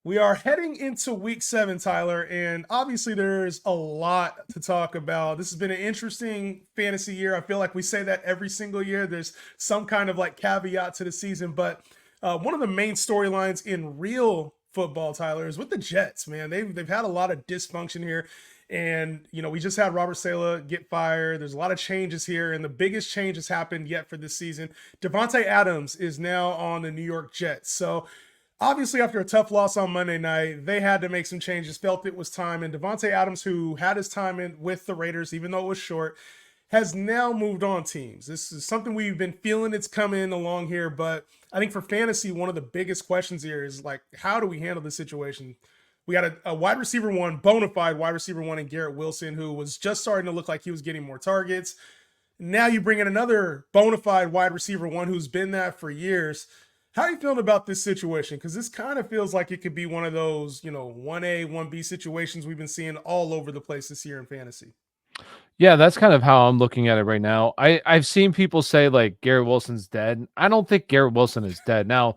We are heading into week 7, Tyler, and obviously there's a lot to talk about. This has been an interesting fantasy year. I feel like we say that every single year. There's some kind of like caveat to the season, but one of the main storylines in real football, Tyler, is with the Jets. Man, they've had a lot of dysfunction here, and we just had Robert Saleh get fired. There's a lot of changes here, and the biggest change has happened yet for this season. Davante Adams is now on the New York Jets, so obviously, after a tough loss on Monday night, they had to make some changes, felt it was time. And Davante Adams, who had his time in with the Raiders, even though it was short, has now moved on teams. This is something we've been feeling it's coming along here. But I think for fantasy, one of the biggest questions here is like, how do we handle this situation? We got a wide receiver one, bona fide wide receiver one in Garrett Wilson, who was just starting to look like he was getting more targets. Now you bring in another bona fide wide receiver one who's been that for years. How are you feeling about this situation? Because this kind of feels like it could be one of those, 1A, 1B situations we've been seeing all over the place this year in fantasy. Yeah, that's kind of how I'm looking at it right now. I've seen people say like Garrett Wilson's dead. I don't think Garrett Wilson is dead. Now,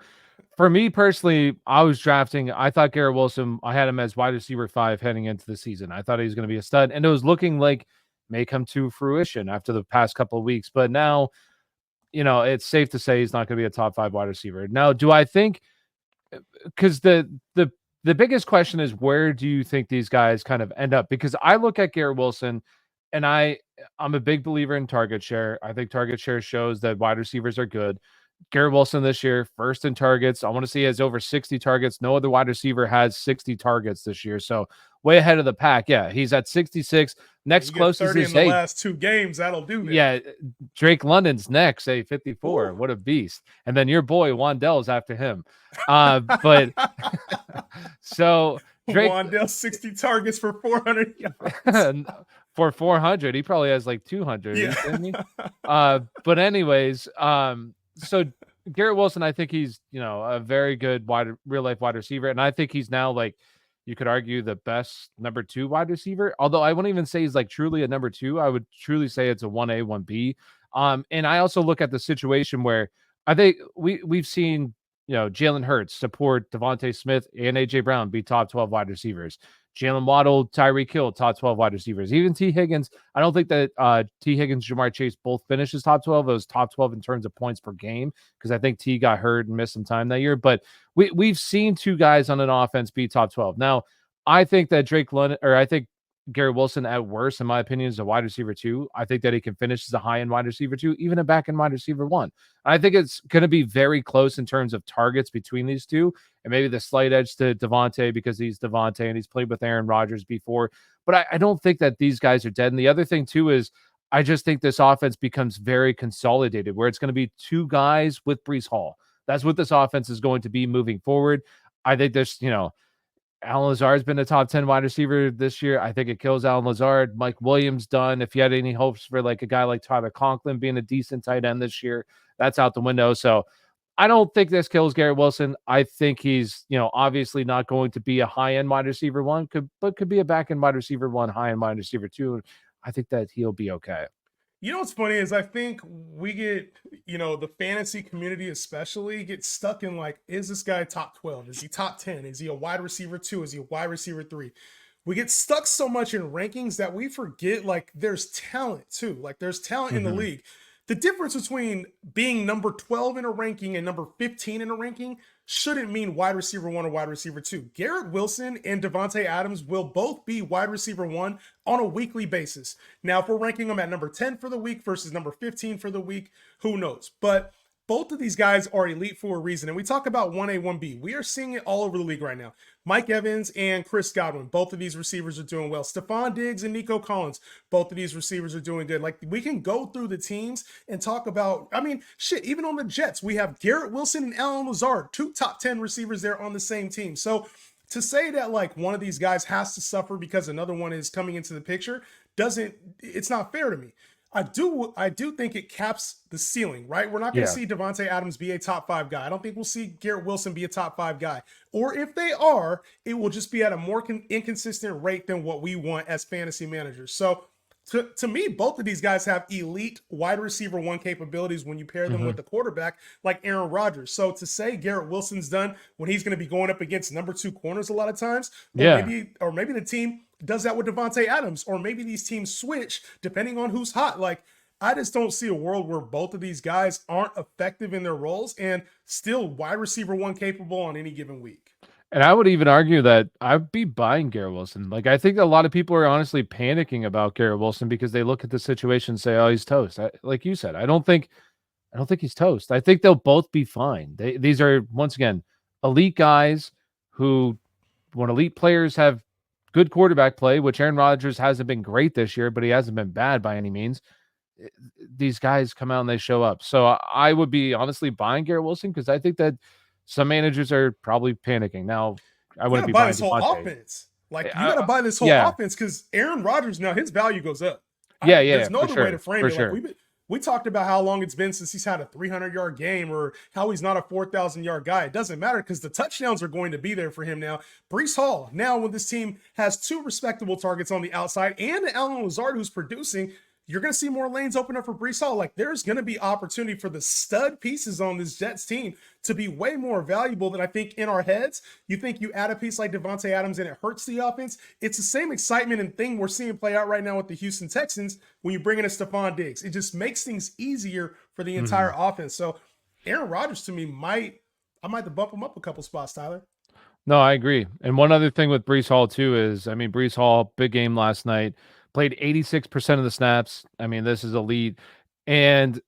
for me personally, I was drafting. I thought Garrett Wilson, I had him as wide receiver 5 heading into the season. I thought he was going to be a stud, and it was looking like may come to fruition after the past couple of weeks. But now, it's safe to say he's not going to be a top 5 wide receiver. Now, do I think because the biggest question is where do you think these guys kind of end up? Because I look at Garrett Wilson and I'm a big believer in target share. I think target share shows that wide receivers are good. Garrett Wilson this year, first in targets. I want to see he has over 60 targets. No other wide receiver has 60 targets this year. So way ahead of the pack. Yeah, he's at 66. Next You get closest 30 is in the last 2 games. That'll do that. yeah, Drake London's next, say 54. Ooh. What a beast. And then your boy Wandell's after him. But so Drake Wandale 60 targets for 400 yards. for 400, he probably has like 200. Yeah. Are you kidding me? But anyways, so Garrett Wilson, I think he's, a very good real life wide receiver. And I think he's now like, you could argue the best number 2 wide receiver. Although I wouldn't even say he's like truly a number 2. I would truly say it's a 1A, 1B. And I also look at the situation where I think we've seen, Jalen Hurts support Devontae Smith and AJ Brown be top 12 wide receivers. Jalen Waddle, Tyreek Hill, top 12 wide receivers. Even T. Higgins, I don't think that T. Higgins, Jamar Chase both finished as top 12. It was top 12 in terms of points per game because I think T got hurt and missed some time that year. But we've seen 2 guys on an offense be top 12. Now, I think that Drake London, or I think Garrett Wilson at worst, in my opinion, is a wide receiver 2. I think that he can finish as a high-end wide receiver 2, even a back-end wide receiver 1. I think it's going to be very close in terms of targets between these two, and maybe the slight edge to Davante because he's Davante and he's played with Aaron Rodgers before. But I don't think that these guys are dead. And the other thing, too, is I just think this offense becomes very consolidated, where it's going to be 2 guys with Breece Hall. That's what this offense is going to be moving forward. I think there's, Alan Lazard's been a top 10 wide receiver this year. I think it kills Alan Lazard. Mike Williams done. If you had any hopes for like a guy like Tyler Conklin being a decent tight end this year, that's out the window. So I don't think this kills Garrett Wilson. I think he's, obviously not going to be a high-end wide receiver 1, but could be a back-end wide receiver 1, high-end wide receiver 2. I think that he'll be okay. What's funny is I think we get, the fantasy community especially gets stuck in like, is this guy top 12? Is he top 10? Is he a wide receiver 2? Is he a wide receiver 3? We get stuck so much in rankings that we forget like there's talent too. Like there's talent in the league. The difference between being number 12 in a ranking and number 15 in a ranking shouldn't mean wide receiver 1 or wide receiver 2. Garrett Wilson and Davante Adams will both be wide receiver 1 on a weekly basis. Now, if we're ranking them at number 10 for the week versus number 15 for the week, who knows? But both of these guys are elite for a reason. And we talk about 1A, 1B. We are seeing it all over the league right now. Mike Evans and Chris Godwin, both of these receivers are doing well. Stephon Diggs and Nico Collins, both of these receivers are doing good. Like, we can go through the teams and talk about, even on the Jets, we have Garrett Wilson and Alan Lazard, 2 top 10 receivers there on the same team. So to say that like one of these guys has to suffer because another one is coming into the picture it's not fair to me. I do think it caps the ceiling, right? We're not going to see Davante Adams be a top 5 guy. I don't think we'll see Garrett Wilson be a top 5 guy. Or if they are, it will just be at a more inconsistent rate than what we want as fantasy managers. So To me, both of these guys have elite wide receiver one capabilities when you pair them Mhm. with a quarterback like Aaron Rodgers. So to say Garrett Wilson's done when he's going to be going up against number two corners a lot of times, Yeah. or maybe the team does that with Davante Adams, or maybe these teams switch depending on who's hot. Like I just don't see a world where both of these guys aren't effective in their roles and still wide receiver one capable on any given week. And I would even argue that I'd be buying Garrett Wilson. Like, I think a lot of people are honestly panicking about Garrett Wilson because they look at the situation and say, "Oh, he's toast." Like you said, I don't think he's toast. I think they'll both be fine. These are once again elite guys who, when elite players have good quarterback play, which Aaron Rodgers hasn't been great this year, but he hasn't been bad by any means. These guys come out and they show up. So I would be honestly buying Garrett Wilson because I think that some managers are probably panicking. Now, I You got wouldn't to be buy buying this whole Devontae. offense. Like you got to buy this whole Yeah, offense because Aaron Rodgers now his value goes up. yeah, There's no for other way to sure, frame for it. Like sure. we talked about how long it's been since he's had a 300-yard game or how he's not a 4,000-yard guy. It doesn't matter because the touchdowns are going to be there for him now. Brees Hall, now when this team has two respectable targets on the outside and Alan Lazard who's producing, you're going to see more lanes open up for Brees Hall. Like there's going to be opportunity for the stud pieces on this Jets team to be way more valuable than I think in our heads. You think you add a piece like Davante Adams and it hurts the offense. It's the same excitement and thing we're seeing play out right now with the Houston Texans when you bring in a Stephon Diggs. It just makes things easier for the entire Mhm. offense. So Aaron Rodgers to me I might have to bump him up a couple spots, Tyler. No, I agree. And one other thing with Brees Hall too is, I mean, Brees Hall, big game last night, played 86% of the snaps. I mean, this is elite. And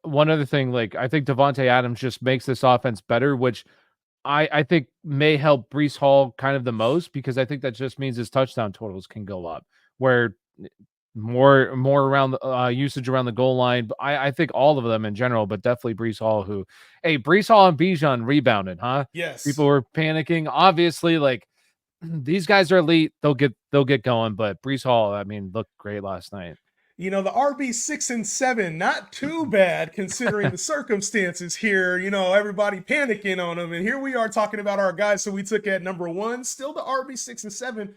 one other thing, like I think Davante Adams just makes this offense better, which I think may help Brees Hall kind of the most because I think that just means his touchdown totals can go up. Where more around the usage around the goal line. But I think all of them in general, but definitely Brees Hall, who, hey, Brees Hall and Bijan rebounded, huh? People Yes. were panicking. Obviously, like these guys are elite. They'll get going. But Brees Hall, I mean, looked great last night. You know, the RB 6 and 7, not too bad considering the circumstances here. You know, everybody panicking on them. And here we are talking about our guys. So we took at number one, still the RB 6 and 7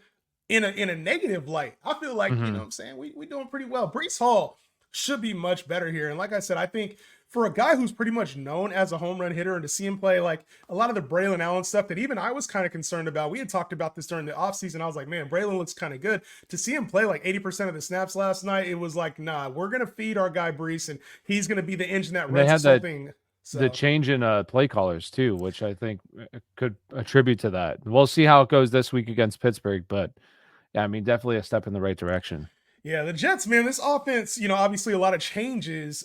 in a negative light. I feel like, you know Hmm. what I'm saying? We doing pretty well. Brees Hall should be much better here. And like I said, I think for a guy who's pretty much known as a home run hitter and to see him play like a lot of the Braylon Allen stuff that even I was kind of concerned about. We had talked about this during the offseason. I was like, man, Braylon looks kind of good. To see him play like 80% of the snaps last night, it was like, nah, we're gonna feed our guy Brees and he's gonna be the engine that And they runs had this whole that thing. the So change in play callers too, which I think could attribute to that. We'll see how it goes this week against Pittsburgh, but yeah, I mean, definitely a step in the right direction. yeah, the Jets, man, this offense, you know, obviously a lot of changes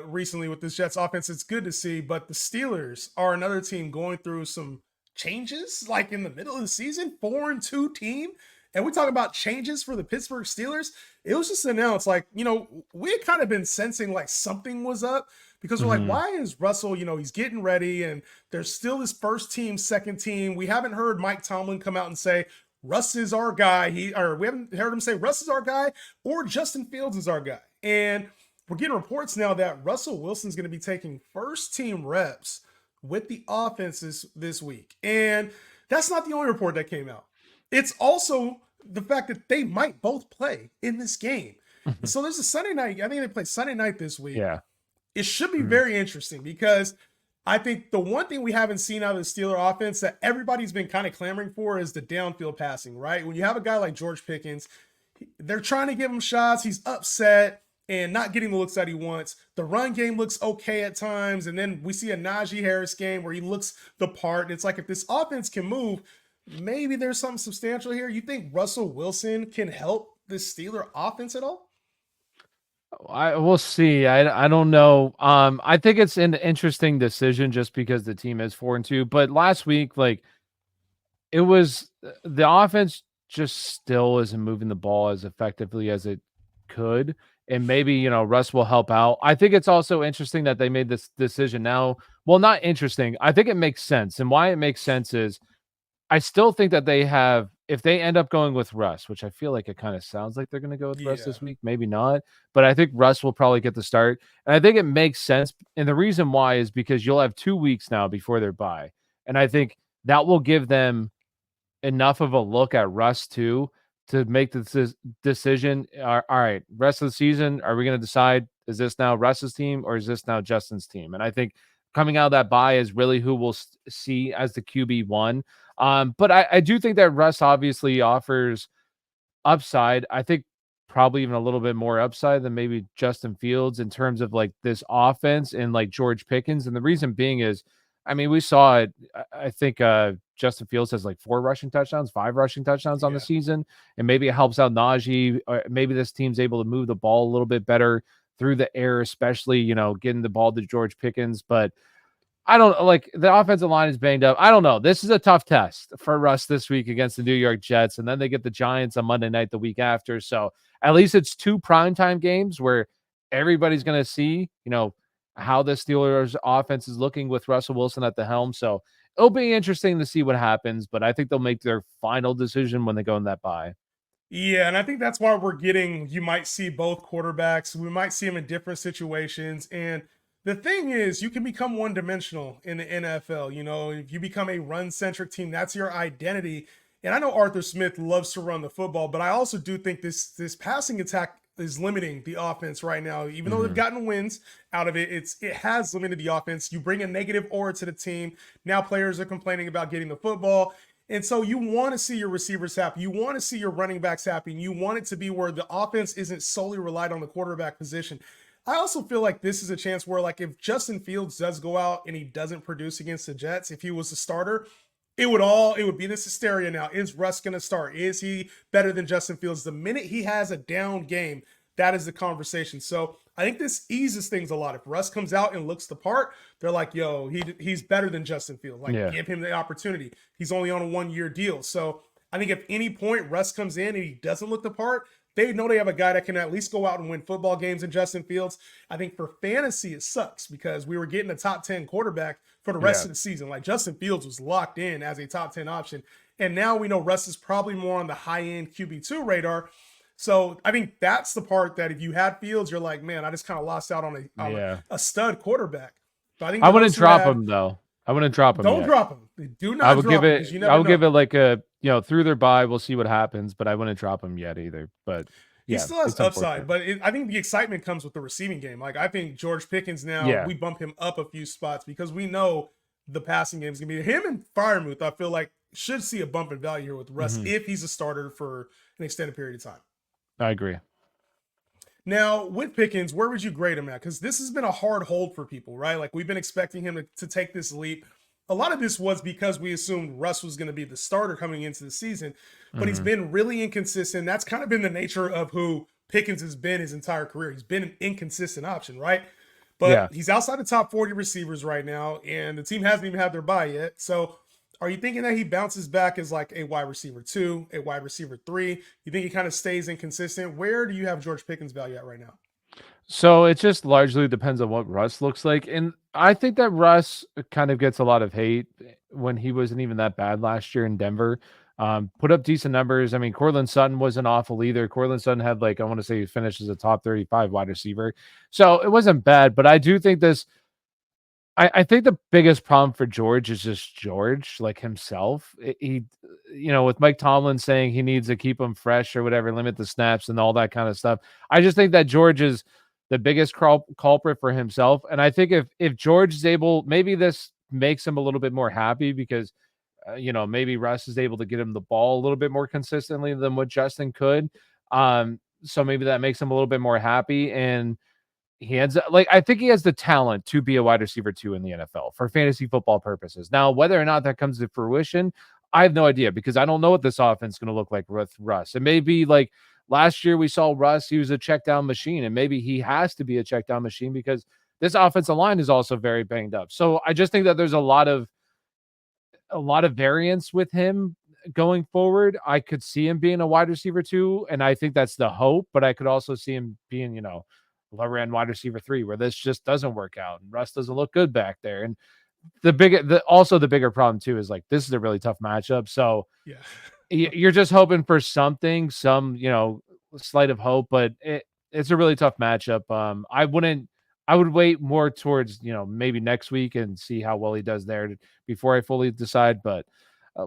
recently with this Jets offense. It's good to see, but the Steelers are another team going through some changes like in the middle of the season, 4-2 team. And we talk about changes for the Pittsburgh Steelers. It was just announced, like, you know, we had kind of been sensing like something was up because we're like, Hmm. why is Russell, you know, he's getting ready and there's still this first team, second team. We haven't heard Mike Tomlin come out and say, Russ is our guy. We haven't heard him say Russ is our guy or Justin Fields is our guy. And we're getting reports now that Russell Wilson's going to be taking first team reps with the offenses this week. And that's not the only report that came out. It's also the fact that they might both play in this game. So there's a Sunday night. I think they play Sunday night this week. Yeah. It should be Mhm. very interesting because I think the one thing we haven't seen out of the Steeler offense that everybody's been kind of clamoring for is the downfield passing, right? When you have a guy like George Pickens, they're trying to give him shots. He's upset and not getting the looks that he wants. The run game looks okay at times. And then we see a Najee Harris game where he looks the part. And it's like if this offense can move, maybe there's something substantial here. You think Russell Wilson can help this Steeler offense at all? I We'll see. I don't know. I think it's an interesting decision just because the team is 4-2. But last week, like it was the offense just still isn't moving the ball as effectively as it could. And maybe, Russ will help out. I think it's also interesting that they made this decision now. Well, not interesting. I think it makes sense. And why it makes sense is I still think that they have, if they end up going with Russ, which I feel like it kind of sounds like they're going to go with Russ Yeah. this week, maybe not, but I think Russ will probably get the start. And I think it makes sense. And the reason why is because you'll have 2 weeks now before their bye. And I think that will give them enough of a look at Russ too to make the decision. All right, rest of the season, are we going to decide, is this now Russ's team or is this now Justin's team? And I think coming out of that bye is really who we'll see as the QB1. But I do think that Russ obviously offers upside. I think probably even a little bit more upside than maybe Justin Fields in terms of like this offense and like George Pickens. And the reason being is, I mean, we saw it. I think Justin Fields has like 4 rushing touchdowns, 5 rushing touchdowns on the season. And maybe it helps out Najee. Or maybe this team's able to move the ball a little bit better through the air, especially, getting the ball to George Pickens. But I don't like the offensive line is banged up. I don't know. This is a tough test for Russ this week against the New York Jets. And then they get the Giants on Monday night the week after. So at least it's 2 primetime games where everybody's going to see, how the Steelers offense is looking with Russell Wilson at the helm. So it'll be interesting to see what happens, but I think they'll make their final decision when they go in that bye. Yeah, and I think that's why you might see both quarterbacks. We might see them in different situations. And the thing is, you can become one dimensional in the NFL. If you become a run centric team, that's your identity. And I know Arthur Smith loves to run the football, but I also do think this passing attack is limiting the offense right now. Even though they've gotten wins out of it, it has limited the offense. You bring a negative aura to the team. Now players are complaining about getting the football. And so you want to see your receivers happy. You want to see your running backs happy. And you want it to be where the offense isn't solely relied on the quarterback position. I also feel like this is a chance where, like, if Justin Fields does go out and he doesn't produce against the Jets, if he was a starter, it would be this hysteria now. Is Russ going to start? Is he better than Justin Fields? The minute he has a down game, that is the conversation. So I think this eases things a lot. If Russ comes out and looks the part, they're like, yo, he's better than Justin Fields. Like, give him the opportunity. He's only on a 1-year deal. So I think if any point Russ comes in and he doesn't look the part, they know they have a guy that can at least go out and win football games in Justin Fields. I think for fantasy, it sucks because we were getting a top 10 quarterback for the rest of the season. Like, Justin Fields was locked in as a top 10 option. And now we know Russ is probably more on the high-end QB2 radar. So I think that's the part that if you had Fields, you're like, man, I just kind of lost out on a stud quarterback. So I think I wouldn't drop him though. I wouldn't drop him. Don't drop him. Do not. I would give it like a through their bye. We'll see what happens, but I wouldn't drop him yet either. But he still has upside. But I think the excitement comes with the receiving game. Like, I think George Pickens now we bump him up a few spots because we know the passing game is gonna be him and Freiermuth. I feel like should see a bump in value here with Russ if he's a starter for an extended period of time. I agree. Now, with Pickens, where would you grade him at? Because this has been a hard hold for people, right? Like, we've been expecting him to take this leap. A lot of this was because we assumed Russ was going to be the starter coming into the season, but he's been really inconsistent. That's kind of been the nature of who Pickens has been his entire career. He's been an inconsistent option, right? But he's outside the top 40 receivers right now, and the team hasn't even had their bye yet. So are you thinking that he bounces back as like a wide receiver 2, a wide receiver 3? You think he kind of stays inconsistent? Where do you have George Pickens' value at right now? So it just largely depends on what Russ looks like. And I think that Russ kind of gets a lot of hate when he wasn't even that bad last year in Denver. Put up decent numbers. I mean, Courtland Sutton wasn't awful either. Courtland Sutton had, like, I want to say he finished as a top 35 wide receiver. So it wasn't bad, but I do think I think the biggest problem for George is just George, like himself. He, with Mike Tomlin saying he needs to keep him fresh or whatever, limit the snaps and all that kind of stuff. I just think that George is the biggest culprit for himself. And I think if George is able, maybe this makes him a little bit more happy because, maybe Russ is able to get him the ball a little bit more consistently than what Justin could. So maybe that makes him a little bit more happy. And I think he has the talent to be a wide receiver 2 in the NFL for fantasy football purposes. Now, whether or not that comes to fruition, I have no idea because I don't know what this offense is going to look like with Russ. It may be like last year we saw Russ, he was a check down machine, and maybe he has to be a check down machine because this offensive line is also very banged up. So I just think that there's a lot of variance with him going forward. I could see him being a wide receiver 2, and I think that's the hope, but I could also see him being, lower end wide receiver 3 where this just doesn't work out and Russ doesn't look good back there. And the bigger problem too is, like, this is a really tough matchup. So you're just hoping for something, some, slight of hope, but it's a really tough matchup. I would wait more towards, maybe next week and see how well he does there before I fully decide. But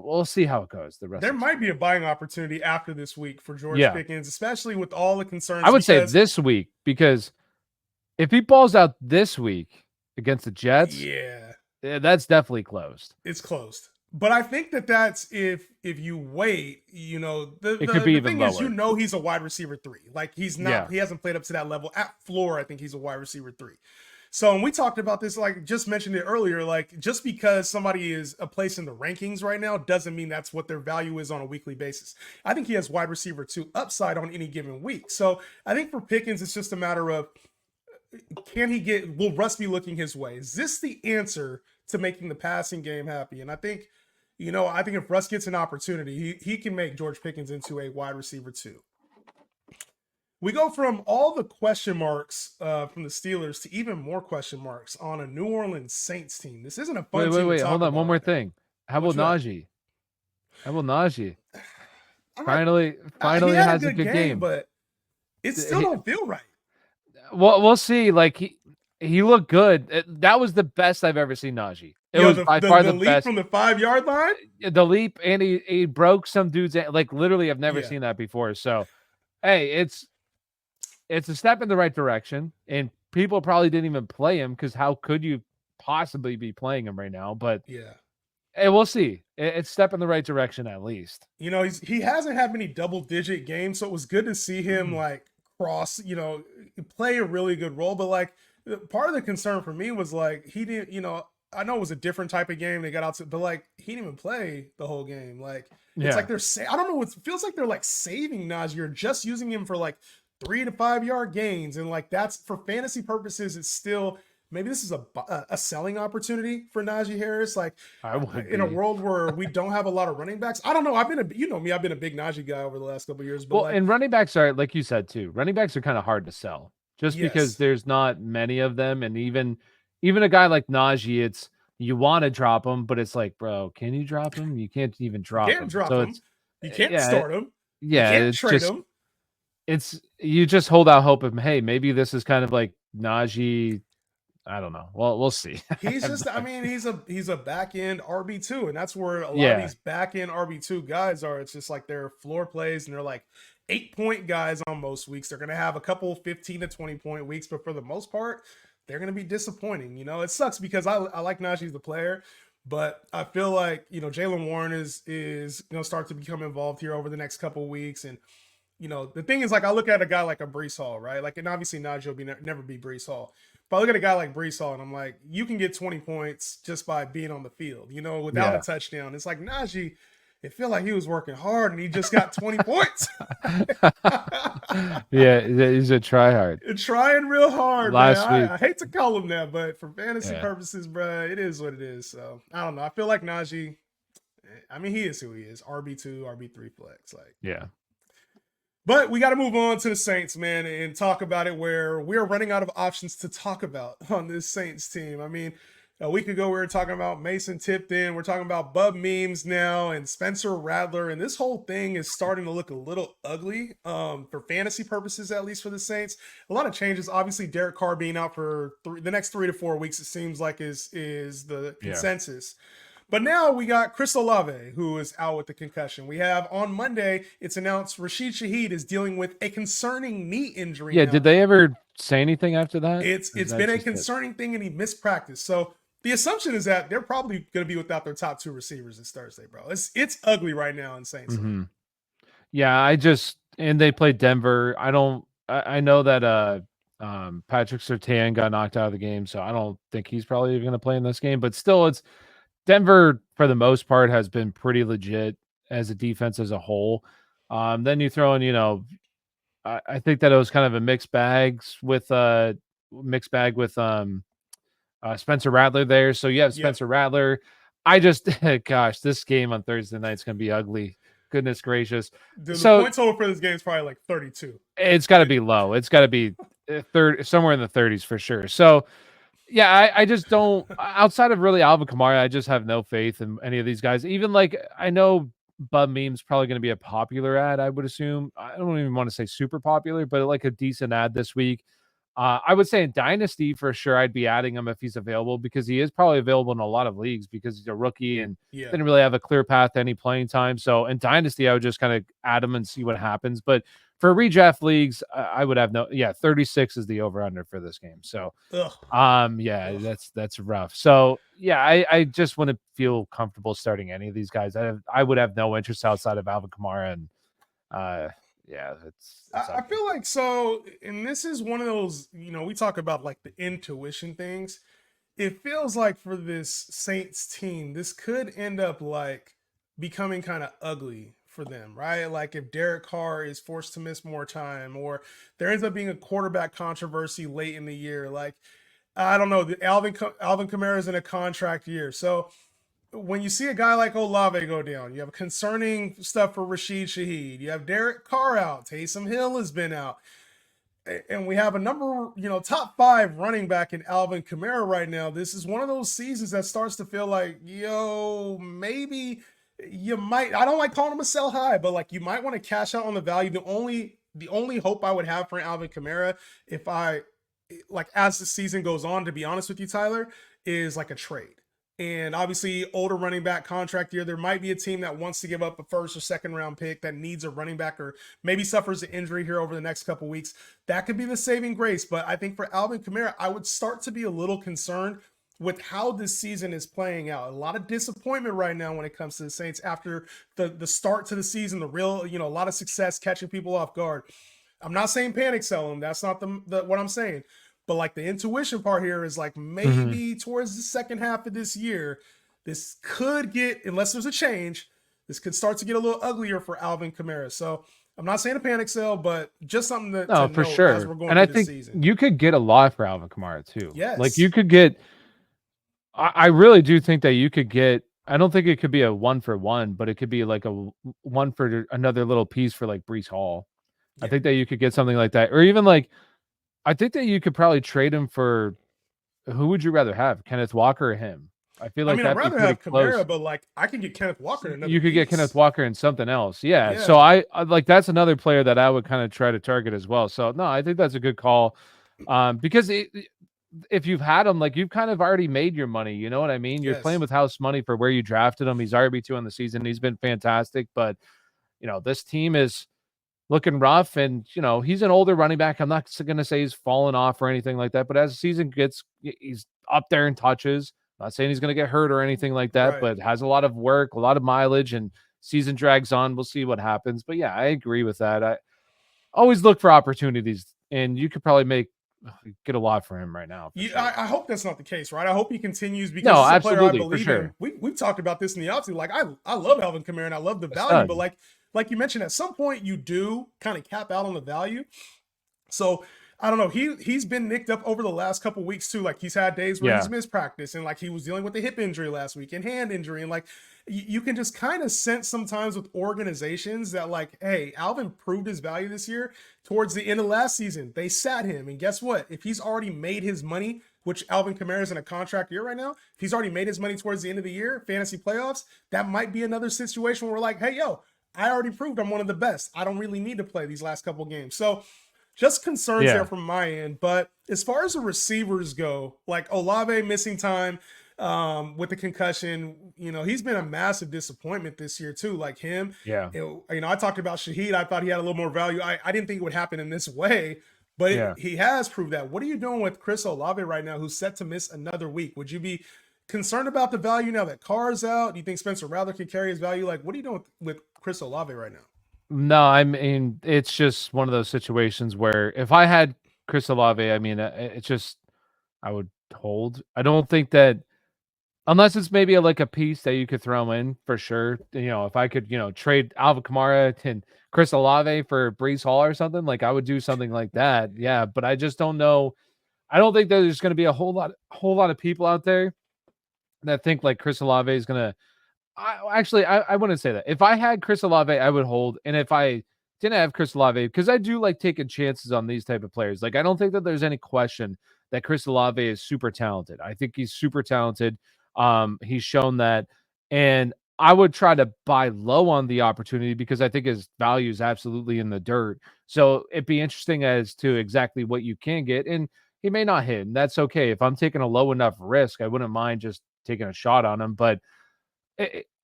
we'll see how it goes. The rest There of the might be a buying opportunity after this week for George yeah, Pickens, especially with all the concerns I would say because this week because if he balls out this week against the Jets, yeah, that's definitely closed. it's closed. But I think that that's if you wait, the It could the, be the even thing is, lower. he's a wide receiver 3. Like Yeah. he hasn't played up to that level at floor. I think he's a wide receiver 3. So, and we talked about this, like just mentioned it earlier, like just because somebody is a place in the rankings right now doesn't mean that's what their value is on a weekly basis. I think he has wide receiver 2 upside on any given week. So I think for Pickens, it's just a matter of will Russ be looking his way? Is this the answer to making the passing game happy? And I think, I think if Russ gets an opportunity, he can make George Pickens into a wide receiver 2. We go from all the question marks from the Steelers to even more question marks on a New Orleans Saints team. This isn't a fun team to talk Hold on. about One more right now. thing. How What about you Najee? How about Najee? got? He Finally had a has a good good game, game. but it still don't feel right. Well, we'll see. Like he looked good. That was the best I've ever seen Najee. It Yo, was by far the the leap best. from the 5-yard line. The leap, and he broke some dude's like literally. I've never Yeah. seen that before. So, hey, it's a step in the right direction, and people probably didn't even play him because how could you possibly be playing him right now? But Yeah. hey, we'll see. It's a step in the right direction at least. He hasn't had many double-digit games, so it was good to see him like cross, play a really good role. But like part of the concern for me was like he didn't, I know it was a different type of game they got out to, but like he didn't even play the whole game. Like it's like I don't know, it feels like they're like saving Najee or just using him for like 3 to 5 yard gains, and like that's for fantasy purposes. It's still maybe this is a selling opportunity for Najee Harris. Like in a world where we don't have a lot of running backs. I don't know. I've been I've been a big Najee guy over the last couple of years. But well, and running backs are like you said too. Running backs are kind of hard to sell just because there's not many of them, and even a guy like Najee, it's you want to drop him, but it's like, bro, can you drop him? You can't even drop him. You can't start him. Yeah, you can't it's trade just him. It's you just hold out hope of hey, maybe this is kind of like Najee. I don't know. Well, we'll see. He's just, I mean, he's a back end RB2, and that's where a lot of these back end RB2 guys are. It's just like they're floor plays, and they're like 8-point guys on most weeks. They're gonna have a couple 15 to 20-point weeks, but for the most part, they're gonna be disappointing. It sucks because I like Najee as the player, but I feel like Jaylen Warren is gonna start to become involved here over the next couple weeks, and the thing is, like, I look at a guy like a Breece Hall, right? Like, and obviously Najee will never be Breece Hall. But I look at a guy like Breece Hall, and I'm like, you can get 20 points just by being on the field, without a touchdown. It's like Najee, it felt like he was working hard, and he just got 20 points. Yeah, he's a tryhard. Trying real hard, Last man. week. I hate to call him that, but for fantasy purposes, bro, it is what it is. So, I don't know. I feel like Najee, I mean, he is who he is. RB2, RB3 flex. Like, yeah. But we got to move on to the Saints, man, and talk about it where we're running out of options to talk about on this Saints team. I mean, a week ago we were talking about Mason Tipton. We're talking about Bub Memes now and Spencer Rattler. And this whole thing is starting to look a little ugly for fantasy purposes, at least for the Saints. A lot of changes. Obviously, Derek Carr being out for the next 3 to 4 weeks, it seems like is the consensus. But now we got Chris Olave, who is out with the concussion. We have on Monday, it's announced Rashid Shaheed is dealing with a concerning knee injury. Yeah, did they ever say anything after that? It's been a concerning thing, and he missed practice. So the assumption is that they're probably going to be without their top 2 receivers this Thursday, bro. It's ugly right now in Saints. Mm-hmm. Yeah, and they played Denver. I know that Patrick Surtain got knocked out of the game, so I don't think he's probably going to play in this game. But still, it's Denver, for the most part, has been pretty legit as a defense as a whole. Then you throw in, I think that it was kind of a mixed bag with Spencer Rattler there. So you have Spencer Rattler. I just, gosh, this game on Thursday night is going to be ugly. Goodness gracious. The point total for this game is probably like 32. It's got to be low. It's got to be somewhere in the 30s for sure. So, yeah, I just don't. Outside of really Alvin Kamara, I just have no faith in any of these guys. Even like I know Bub Meme's probably going to be a popular ad. I would assume. I don't even want to say super popular, but like a decent ad this week. I would say in Dynasty for sure, I'd be adding him if he's available because he is probably available in a lot of leagues because he's a rookie and Yeah. didn't really have a clear path to any playing time. So in Dynasty, I would just kind of add him and see what happens. But for redraft leagues, I would have 36 is the over under for this game. So Ugh. yeah, Ugh. that's rough. So yeah, I just wouldn't feel comfortable starting any of these guys. I would have no interest outside of Alvin Kamara and yeah, it's I feel like so, and this is one of those, we talk about like the intuition things. It feels like for this Saints team, this could end up like becoming kind of ugly for them, right? Like if Derek Carr is forced to miss more time, or there ends up being a quarterback controversy late in the year, like I don't know, Alvin Kamara is in a contract year, so when you see a guy like Olave go down, you have concerning stuff for Rashid Shaheed. You have Derek Carr out. Taysom Hill has been out. And we have a number, top 5 running back in Alvin Kamara right now. This is one of those seasons that starts to feel like, maybe you might, I don't like calling him a sell high, but like you might want to cash out on the value. The only hope I would have for Alvin Kamara, if as the season goes on, to be honest with you, Tyler, is like a trade. And obviously, older running back contract year, there might be a team that wants to give up a first or second round pick that needs a running back or maybe suffers an injury here over the next couple weeks. That could be the saving grace. But I think for Alvin Kamara, I would start to be a little concerned with how this season is playing out. A lot of disappointment right now when it comes to the Saints after the start to the season, the real, a lot of success catching people off guard. I'm not saying panic sell them. That's not what I'm saying. But like the intuition part here is like maybe towards the second half of this year, this could get, unless there's a change, this could start to get a little uglier for Alvin Kamara. So I'm not saying a panic sell, but just something to for note sure. as we're going and through I the think season. you could get a lot for Alvin Kamara too. Yes. Like you could get, I really do think that you could get, I don't think it could be a 1-for-1, but it could be like a one for another little piece for like Breece Hall. Yeah. I think that you could get something like that. Or even like, I think that you could probably trade him for, who would you rather have, Kenneth Walker or him? I feel like I'd that'd be rather pretty have close. Kamara, but like I can get Kenneth Walker in another You could get piece. Kenneth Walker and something else. Yeah. So I like, that's another player that I would kind of try to target as well. So no, I think that's a good call. Because if you've had him, like you've kind of already made your money. You know what I mean? You're playing with house money for where you drafted him. He's RB2 in the season. He's been fantastic, but this team is looking rough, and he's an older running back. I'm not going to say he's fallen off or anything like that, but as the season gets, he's up there in touches. I'm not saying he's going to get hurt or anything like that, but has a lot of work, a lot of mileage, and season drags on. We'll see what happens. But yeah, I agree with that. I always look for opportunities, and you could probably get a lot for him right now. Sure. I hope that's not the case, right? I hope he continues because no, he's a player I believe sure. in. We've talked about this in the offseason. Like I love Alvin Kamara and I love the value, but like you mentioned, at some point you do kind of cap out on the value. So I don't know. He's been nicked up over the last couple weeks too. Like he's had days where he's missed practice, and like he was dealing with a hip injury last week and hand injury, and like you can just kind of sense sometimes with organizations that like, hey, Alvin proved his value this year. Towards the end of last season, they sat him, and guess what? If he's already made his money, which Alvin Kamara is in a contract year right now, if he's already made his money towards the end of the year, fantasy playoffs, that might be another situation where we're like, hey, I already proved I'm one of the best. I don't really need to play these last couple games. So just concerns there from my end. But as far as the receivers go, like Olave missing time with the concussion, he's been a massive disappointment this year too. Like him, I talked about Shaheed. I thought he had a little more value. I didn't think it would happen in this way, but he has proved that. What are you doing with Chris Olave right now, who's set to miss another week? Would you be concerned about the value now that Carr's out? Do you think Spencer Rattler can carry his value? Like, what are you doing with Chris Olave right now? No, I mean, it's just one of those situations where if I had Chris Olave, I mean, it's just, I would hold. I don't think that, unless it's maybe like a piece that you could throw in for sure. If I could, trade Alvin Kamara and Chris Olave for Breece Hall or something, like I would do something like that. Yeah, but I just don't know. I don't think that there's going to be a whole lot of people out there that think like Chris Olave is going to. I wouldn't say that. If I had Chris Olave, I would hold. And if I didn't have Chris Olave, because I do like taking chances on these type of players. Like, I don't think that there's any question that Chris Olave is super talented. I think he's super talented. He's shown that. And I would try to buy low on the opportunity because I think his value is absolutely in the dirt. So it'd be interesting as to exactly what you can get. And he may not hit, and that's okay. If I'm taking a low enough risk, I wouldn't mind just taking a shot on him. But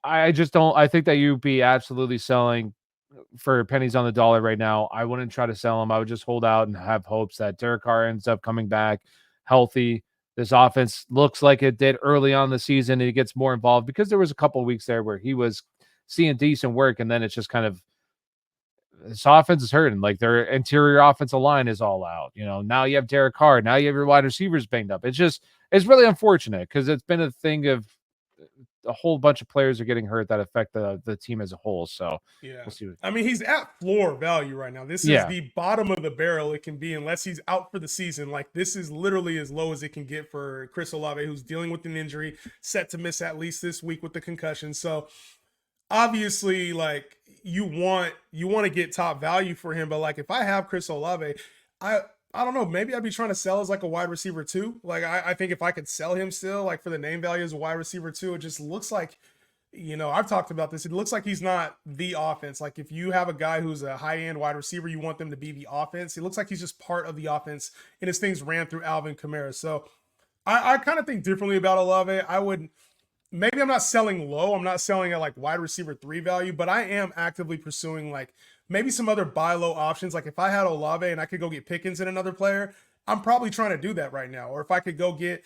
I just don't. I think that you'd be absolutely selling for pennies on the dollar right now. I wouldn't try to sell him. I would just hold out and have hopes that Derek Carr ends up coming back healthy. This offense looks like it did early on the season, and he gets more involved because there was a couple of weeks there where he was seeing decent work, and then it's just kind of this offense is hurting. Like their interior offensive line is all out. Now you have Derek Carr. Now you have your wide receivers banged up. It's really unfortunate because it's been a thing of a whole bunch of players are getting hurt that affect the team as a whole. So Yeah. we'll see. I mean, he's at floor value right now. This is the bottom of the barrel it can be unless he's out for the season. Like, this is literally as low as it can get for Chris Olave, who's dealing with an injury, set to miss at least this week with the concussion. So obviously, like, you want to get top value for him, but like if I have Chris Olave, I don't know, maybe I'd be trying to sell as like a wide receiver too. Like I think if I could sell him still, like for the name value as a wide receiver too, it just looks like, I've talked about this. It looks like he's not the offense. Like if you have a guy who's a high-end wide receiver, you want them to be the offense. It looks like he's just part of the offense, and his things ran through Alvin Kamara. So I kind of think differently about Olave. Maybe I'm not selling low. I'm not selling at like wide receiver 3 value, but I am actively pursuing like maybe some other buy low options. Like if I had Olave and I could go get Pickens and another player, I'm probably trying to do that right now. Or if I could go get,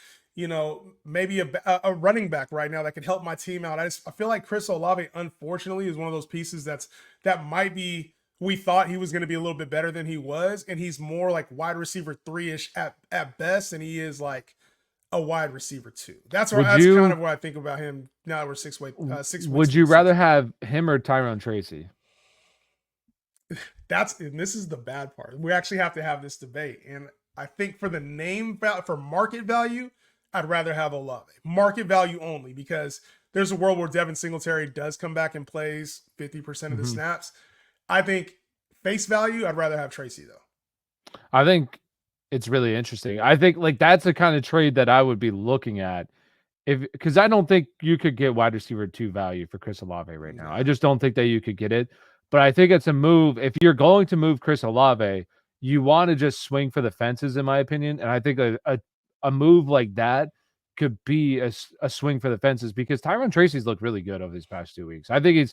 maybe a running back right now that could help my team out. I feel like Chris Olave, unfortunately, is one of those pieces that might be, we thought he was going to be a little bit better than he was. And he's more like wide receiver 3-ish at best. And he is like a wide receiver 2. That's kind of what I think about him now that we're 6 weeks. Would you rather have him or Tyrone Tracy? And this is the bad part. We actually have to have this debate. And I think for the name value, for market value, I'd rather have Olave. Market value only, because there's a world where Devin Singletary does come back and plays 50% of the snaps. I think face value, I'd rather have Tracy though. I think it's really interesting. I think like that's the kind of trade that I would be looking at because I don't think you could get wide receiver 2 value for Chris Olave right now. I just don't think that you could get it. But I think it's a move. If you're going to move Chris Olave, you want to just swing for the fences, in my opinion. And I think a move like that could be a swing for the fences because Tyrone Tracy's looked really good over these past 2 weeks. I think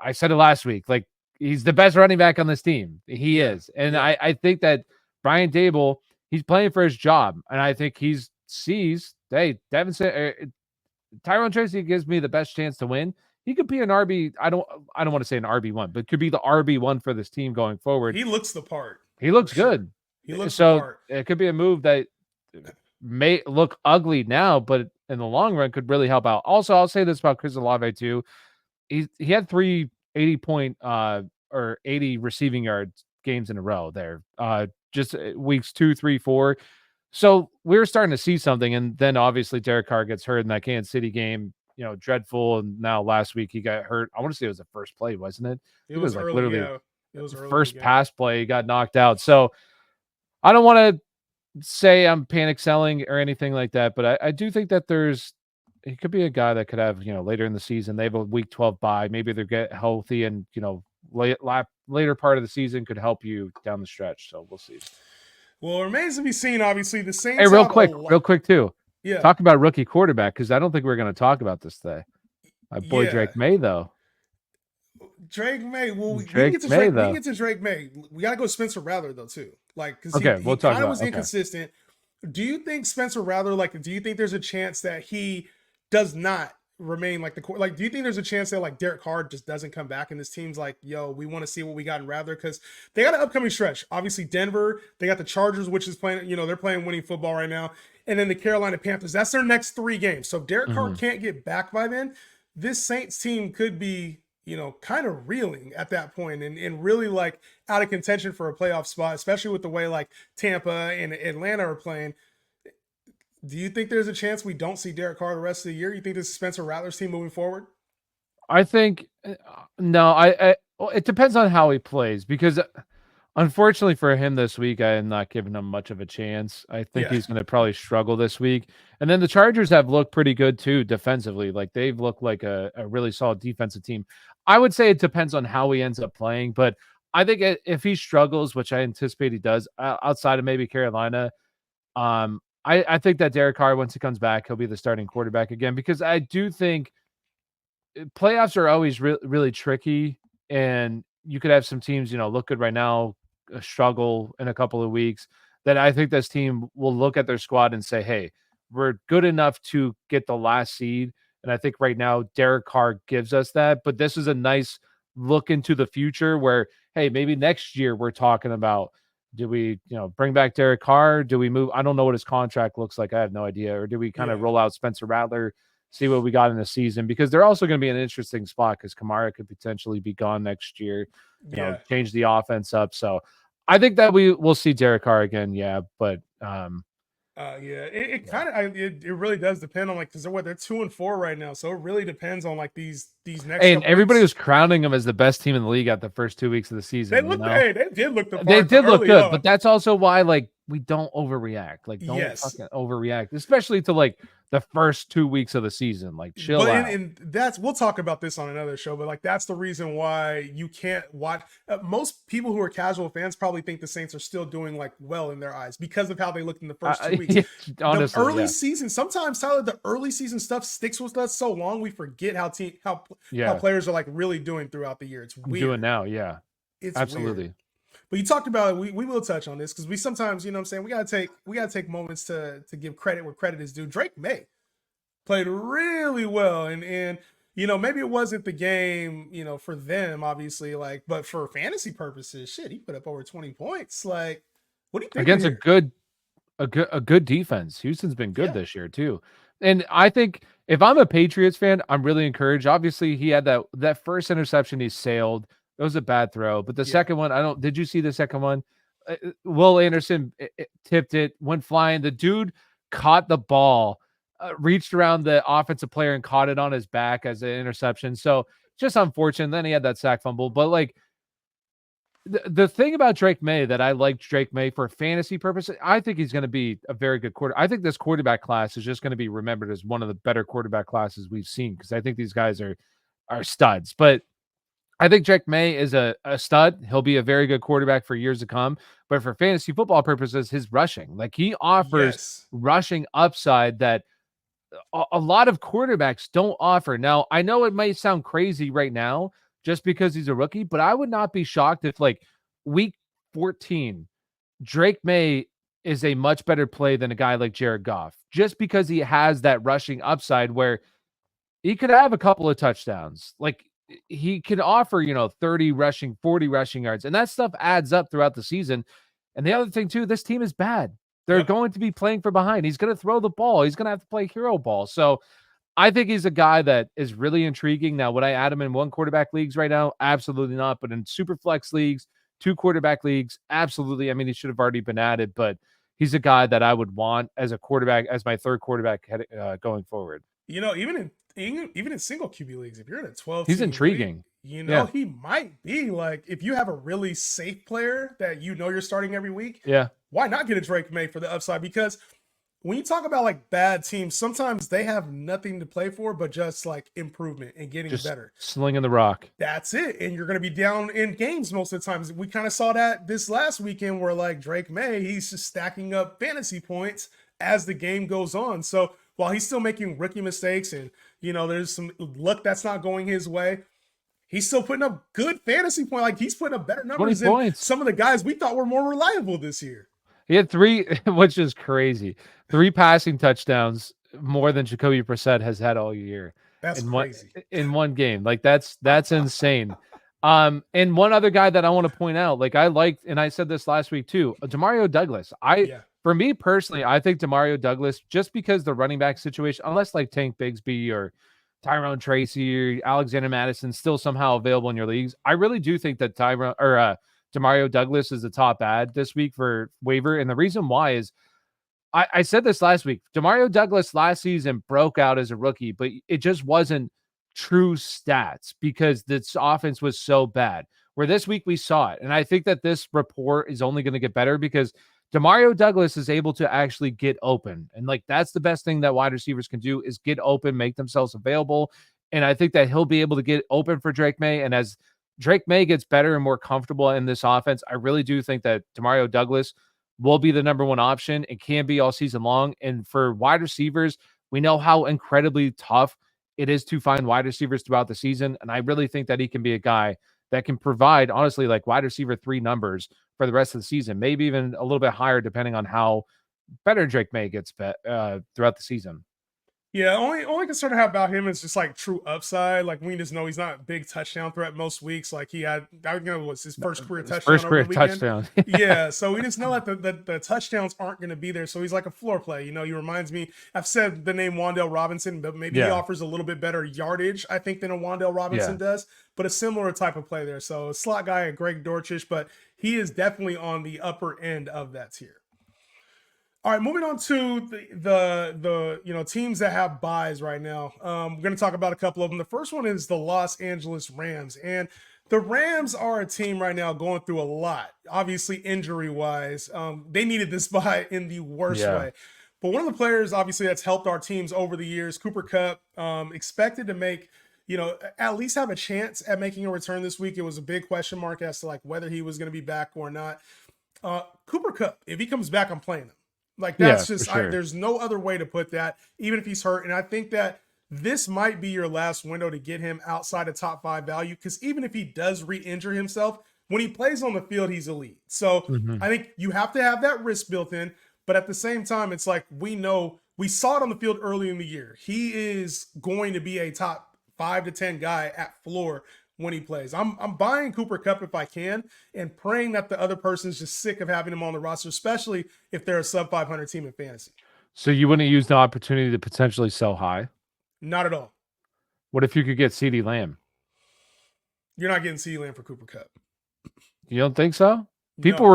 I said it last week, like he's the best running back on this team. He is. And I think that Brian Dable, he's playing for his job. And I think he sees, hey, Tyrone Tracy gives me the best chance to win. He could be an RB. I don't want to say an RB1, but could be the RB1 for this team going forward. He looks the part. He looks good. He looks the part. It could be a move that may look ugly now, but in the long run could really help out. Also, I'll say this about Chris Olave too. He had 3 80-point or 80 receiving yards games in a row there. Just weeks 2, 3, 4. So we were starting to see something, and then obviously Derek Carr gets hurt in that Kansas City game. Dreadful. And now last week he got hurt. I want to say it was the first play, wasn't it? It was like early, literally it was early first pass play. He got knocked out. So I don't want to say I'm panic selling or anything like that, but I do think that he could be a guy that could have, later in the season, they have a week 12 bye. Maybe they get healthy and, later part of the season could help you down the stretch. So we'll see. Well, it remains to be seen, obviously. The Saints. Hey, real quick too. Yeah. Talk about rookie quarterback, because I don't think we're going to talk about this today. My boy Drake May, though. Drake May. Well, we can get to Drake May. We got to go Spencer Rattler, though, too. Like, because he kind of was inconsistent. Do you think Spencer Rattler, do you think there's a chance that he does not remain like do you think there's a chance that like Derek Carr just doesn't come back and this team's like, yo, we want to see what we got in Rattler? Because they got an upcoming stretch. Obviously, Denver, they got the Chargers, which is playing, they're playing winning football right now. And then the Carolina Panthers. That's their next 3 games. So if Derek Carr can't get back by then, this Saints team could be, kind of reeling at that point and really like out of contention for a playoff spot, especially with the way like Tampa and Atlanta are playing. Do you think there's a chance we don't see Derek Carr the rest of the year? You think this is Spencer Rattler's team moving forward? I think no. It depends on how he plays, because Unfortunately for him this week, I am not giving him much of a chance. I think Yeah, he's going to probably struggle this week. And then the Chargers have looked pretty good too defensively. Like they've looked like a really solid defensive team. I would say it depends on how he ends up playing, but I think if he struggles, which I anticipate he does, outside of maybe Carolina, I think that Derek Carr, once he comes back, he'll be the starting quarterback again because I do think playoffs are always really tricky, and you could have some teams, look good right now, struggle in a couple of weeks. That I think this team will look at their squad and say, "Hey, we're good enough to get the last seed." And I think right now Derek Carr gives us that. But this is a nice look into the future where, hey, maybe next year we're talking about, do we, bring back Derek Carr? Do we move? I don't know what his contract looks like. I have no idea. Or do we kind of yeah, roll out Spencer Rattler, see what we got in the season? Because they're also going to be an interesting spot because Kamara could potentially be gone next year, yeah. change the offense up. So I think that we will see Derek Carr again. Yeah. But Yeah, it yeah. kind of it really does depend on, like, because they're 2-4 right now, so it really depends on like these next And couple everybody weeks. was crowning them as the best team in the league at the first 2 weeks of the They season, looked, hey, they did look the They part did look early good, but on. that's also why, like, we don't overreact. Like, don't Yes, fucking overreact, especially to like the first 2 weeks of the season. Like, chill but out. and that's, we'll talk about this on another show, but like that's the reason why you can't watch. Most people who are casual fans probably think the Saints are still doing like well in their eyes because of how they looked in the first 2 weeks. Yeah, The honestly, early yeah, season, sometimes Tyler, the early season stuff sticks with us so long we forget how yeah. players are like really doing throughout the year. It's I'm doing weird. now. Yeah, It's weird. absolutely. But you talked about it. We will touch on this because we sometimes, you know what I'm saying, we gotta take moments to give credit where credit is due. Drake May played really well, and maybe it wasn't the game, for them, obviously, like, but for fantasy purposes, shit, he put up over 20 points. Like, what are you thinking Against here? a good defense. Houston's been good Yeah, this year too. And I think if I'm a Patriots fan, I'm really encouraged. Obviously, he had that first interception he sailed. It was a bad throw, but the yeah. second one, I don't did you see the second one? Will Anderson tipped it, went flying. The dude caught the ball, reached around the offensive player and caught it on his back as an interception. So just unfortunate. Then he had that sack fumble, but like the thing about Drake May that I like Drake May for fantasy purposes, I think he's going to be a very good quarter. I think this quarterback class is just going to be remembered as one of the better quarterback classes we've seen because I think these guys are studs. But I think Drake May is a stud. He'll be a very good quarterback for years to come. But for fantasy football purposes, his rushing, like he offers Yes. rushing upside that a lot of quarterbacks don't offer. Now, I know it might sound crazy right now just because he's a rookie, but I would not be shocked if like week 14, Drake May is a much better play than a guy like Jared Goff, just because he has that rushing upside where he could have a couple of touchdowns. Like he can offer, 30 rushing, 40 rushing yards, and that stuff adds up throughout the season. And the other thing too, this team is bad. They're Yep. going to be playing for behind. He's going to throw the ball. He's going to have to play hero ball. So I think he's a guy that is really intriguing. Now, would I add him in one quarterback leagues right now? Absolutely not. But in super flex leagues, two quarterback leagues, absolutely. I mean, he should have already been added, but he's a guy that I would want as a quarterback, as my third quarterback going forward. Even in single QB leagues, if you're in a 12 He's team league, intriguing. Yeah. he might be like, if you have a really safe player that you're starting every week, Yeah. why not get a Drake May for the upside? Because when you talk about like bad teams, sometimes they have nothing to play for but just like improvement and getting Just better. slinging the rock. That's it. And you're going to be down in games most of the times. We kind of saw that this last weekend where like Drake May, he's just stacking up fantasy points as the game goes on. So while he's still making rookie mistakes and, there's some luck that's not going his way, he's still putting up good fantasy point. Like he's putting up better 20 numbers than points. some of the guys we thought were more reliable this year. He had three, which is crazy. Three passing touchdowns, more than Jacoby Brissett has had all year That's crazy. in one game. Like that's insane. And one other guy that I want to point out, like I liked, and I said this last week too, Demario Douglas. Yeah. For me personally, I think Demario Douglas, just because the running back situation, unless like Tank Bigsby or Tyrone Tracy or Alexander Madison still somehow available in your leagues, I really do think that Demario Douglas is the top ad this week for waiver. And the reason why is I said this last week. Demario Douglas last season broke out as a rookie, but it just wasn't true stats because this offense was so bad. where this week we saw it. And I think that this rapport is only going to get better because Demario Douglas is able to actually get open. And like, that's the best thing that wide receivers can do is get open, make themselves available. And I think that he'll be able to get open for Drake May. And as Drake May gets better and more comfortable in this offense, I really do think that Demario Douglas will be the number one option and can be all season long. And for wide receivers, we know how incredibly tough it is to find wide receivers throughout the season. And I really think that he can be a guy that can provide, honestly, like wide receiver 3 numbers for the rest of the season, maybe even a little bit higher, depending on how better Drake May gets throughout the season. Yeah, only concern I have about him is just like true upside. Like we just know he's not a big touchdown threat most weeks. Like he had, I think it was his first career touchdown. First over career the weekend. touchdown. Yeah, so we just know that the touchdowns aren't going to be there. So he's like a floor play. You know, he reminds me. I've said the name Wan'Dale Robinson, but maybe he offers a little bit better yardage, I think, than a Wan'Dale Robinson does. But a similar type of play there. So a slot guy, a Greg Dortch, but he is definitely on the upper end of that tier. All right, moving on to the teams that have buys right now. We're going to talk about a couple of them. The first one is the Los Angeles Rams, and the Rams are a team right now going through a lot. Obviously, injury wise, they needed this buy in the worst way. But one of the players, obviously, that's helped our teams over the years, Cooper Kupp, expected to make, at least have a chance at making a return this week. It was a big question mark as to like whether he was going to be back or not. Cooper Kupp, if he comes back, I'm playing him. Like that's there's no other way to put that, even if he's hurt. And I think that this might be your last window to get him outside of top 5 value, because even if he does re-injure himself, when he plays on the field, he's elite. So I think you have to have that risk built in. But at the same time, it's like we saw it on the field early in the year. He is going to be a top 5 to 10 guy at floor when he plays. I'm buying Cooper Kupp if I can, and praying that the other person's just sick of having him on the roster, especially if they're a sub 500 team in fantasy. So you wouldn't use the opportunity to potentially sell high? Not at all. What if you could get CeeDee Lamb? You're not getting CeeDee Lamb for Cooper Kupp. You don't think so? People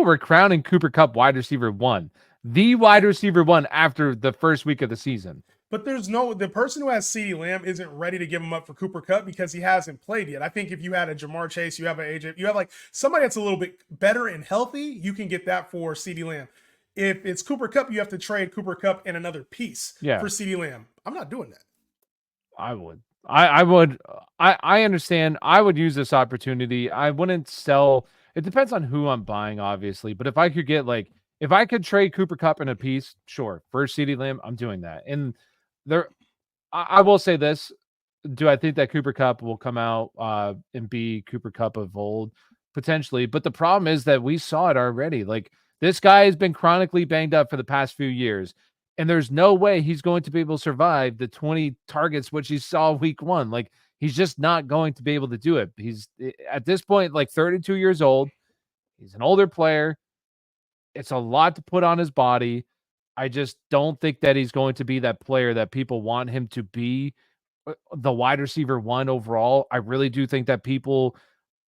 were crowning Cooper Kupp wide receiver 1, the wide receiver 1 after the first week of the season. But the person who has CeeDee Lamb isn't ready to give him up for Cooper Kupp because he hasn't played yet. I think if you had a Jamar Chase, you have an AJ, you have like somebody that's a little bit better and healthy, you can get that for CeeDee Lamb. If it's Cooper Kupp, you have to trade Cooper Kupp and another piece for CeeDee Lamb. I'm not doing that. I would. I understand. I would use this opportunity. I wouldn't sell. It depends on who I'm buying, obviously. But if I could get if I could trade Cooper Kupp in a piece, sure. For CeeDee Lamb, I'm doing that. And I will say this. Do I think that Cooper Kupp will come out and be Cooper Kupp of old? Potentially. But the problem is that we saw it already. Like, this guy has been chronically banged up for the past few years. And there's no way he's going to be able to survive the 20 targets, which he saw week 1. Like, he's just not going to be able to do it. He's at this point, 32 years old. He's an older player. It's a lot to put on his body. I just don't think that he's going to be that player that people want him to be, the wide receiver 1 overall. I really do think that people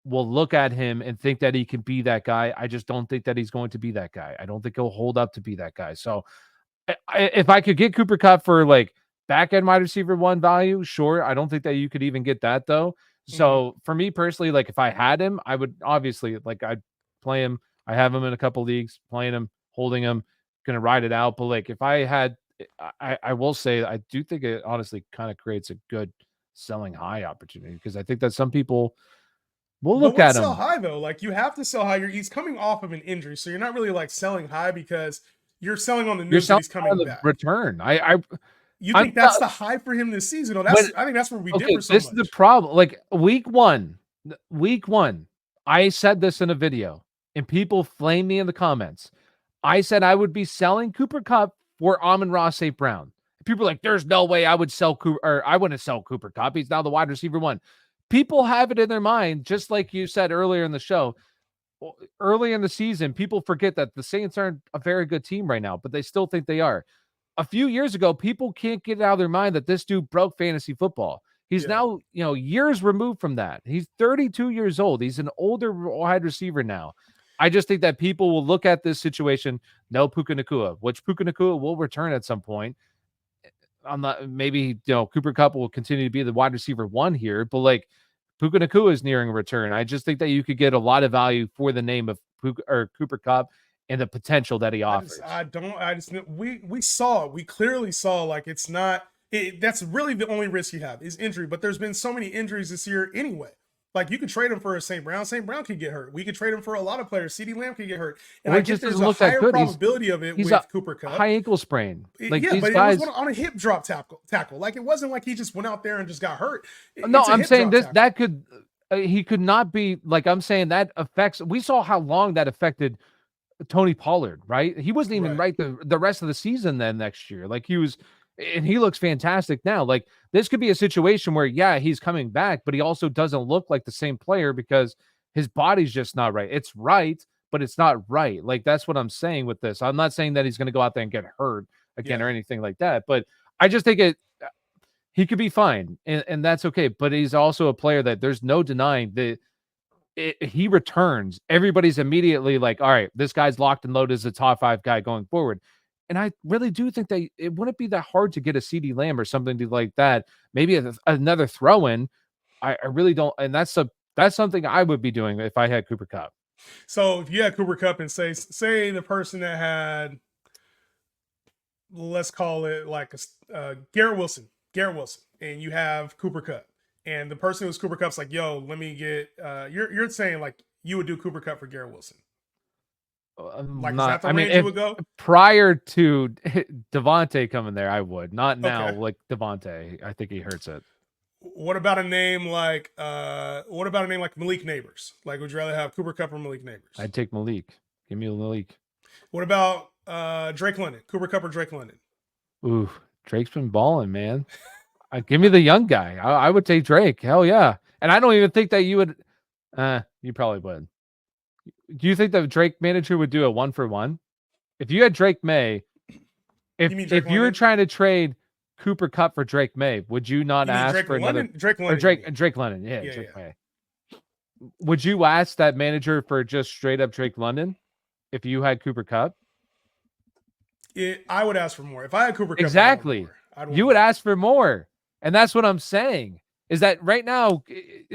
will look at him and think that he can be that guy. I just don't think that he's going to be that guy. I don't think he'll hold up to be that guy. So if I could get Cooper Kupp for back end wide receiver 1 value, sure. I don't think that you could even get that though. So for me personally, if I had him, I would obviously I'd play him. I have him in a couple leagues, playing him, holding him, gonna ride it out. But if I had, I will say I do think it honestly kind of creates a good selling high opportunity, because I think that some people will look at him. Sell high though, you have to sell high. He's coming off of an injury, so you're not really selling high because you're selling on the news that he's coming back. Return. You think that's the high for him this season? I think that's where we differ so much. This is the problem. Week one, I said this in a video, and people flame me in the comments. I said I would be selling Cooper Kupp for Amon-Ra St. Brown. People are like, there's no way I would sell Cooper, or I wouldn't sell Cooper Kupp. He's now the wide receiver 1. People have it in their mind, just like you said earlier in the show. Early in the season, people forget that the Saints aren't a very good team right now, but they still think they are. A few years ago, people can't get it out of their mind that this dude broke fantasy football. He's now, years removed from that. He's 32 years old. He's an older wide receiver now. I just think that people will look at this situation, no Puka Nacua, which Puka Nacua will return at some point. I'm not, maybe, Cooper Kupp will continue to be the wide receiver 1 here, but Puka Nacua is nearing a return. I just think that you could get a lot of value for the name of Cooper Kupp and the potential that he offers. We saw it. We clearly saw like it's not. That's really the only risk you have is injury. But there's been so many injuries this year anyway. Like you could trade him for a St. Brown. St. Brown could get hurt. We could trade him for a lot of players. CeeDee Lamb could get hurt. And I guess there's a higher probability of it with Cooper Kupp. High ankle sprain. Like yeah, but guys... it was on a hip drop tackle. Like it wasn't like he just went out there and just got hurt. No, I'm saying that could he could not be like I'm saying that affects. We saw how long that affected Tony Pollard, right? He wasn't even right the rest of the season then next year. Like he was, and he looks fantastic now. Like this could be a situation where, yeah, he's coming back, but he also doesn't look like the same player because his body's just not right. It's right, but it's not right. Like that's what I'm saying with this. I'm not saying that he's going to go out there and get hurt again or anything like that, but I just think he could be fine and that's okay. But he's also a player that there's no denying that he returns, everybody's immediately like, all right, this guy's locked and loaded as a top 5 guy going forward. And I really do think that it wouldn't be that hard to get a CeeDee Lamb or something like that. Maybe another throw in. I really don't. And that's something I would be doing if I had Cooper Kupp. So if you had Cooper Kupp and say the person that had, let's call it like Garrett Wilson, and you have Cooper Kupp. And the person who's Cooper Kupp's like, yo, let me get, you're saying like you would do Cooper Kupp for Garrett Wilson. Like, is that the range you would go? Prior to Davante coming there, I would. Not now, like Davante. I think he hurts it. What about a name like Malik Neighbors? Like, would you rather have Cooper Kupp or Malik Neighbors? I'd take Malik. Give me Malik. What about Drake London? Cooper Kupp or Drake London? Ooh, Drake's been balling, man. Give me the young guy. I would take Drake. Hell yeah. And I don't even think that you would. You probably would. Do you think the Drake manager would do a 1-for-1? If you had Drake May, if you were trying to trade Cooper Kupp for Drake May, would you not ask for another Drake London? Yeah, Drake May. Would you ask that manager for just straight up Drake London if you had Cooper Kupp? I would ask for more. If I had Cooper Kupp, exactly. You would ask for more. And that's what I'm saying, is that right now,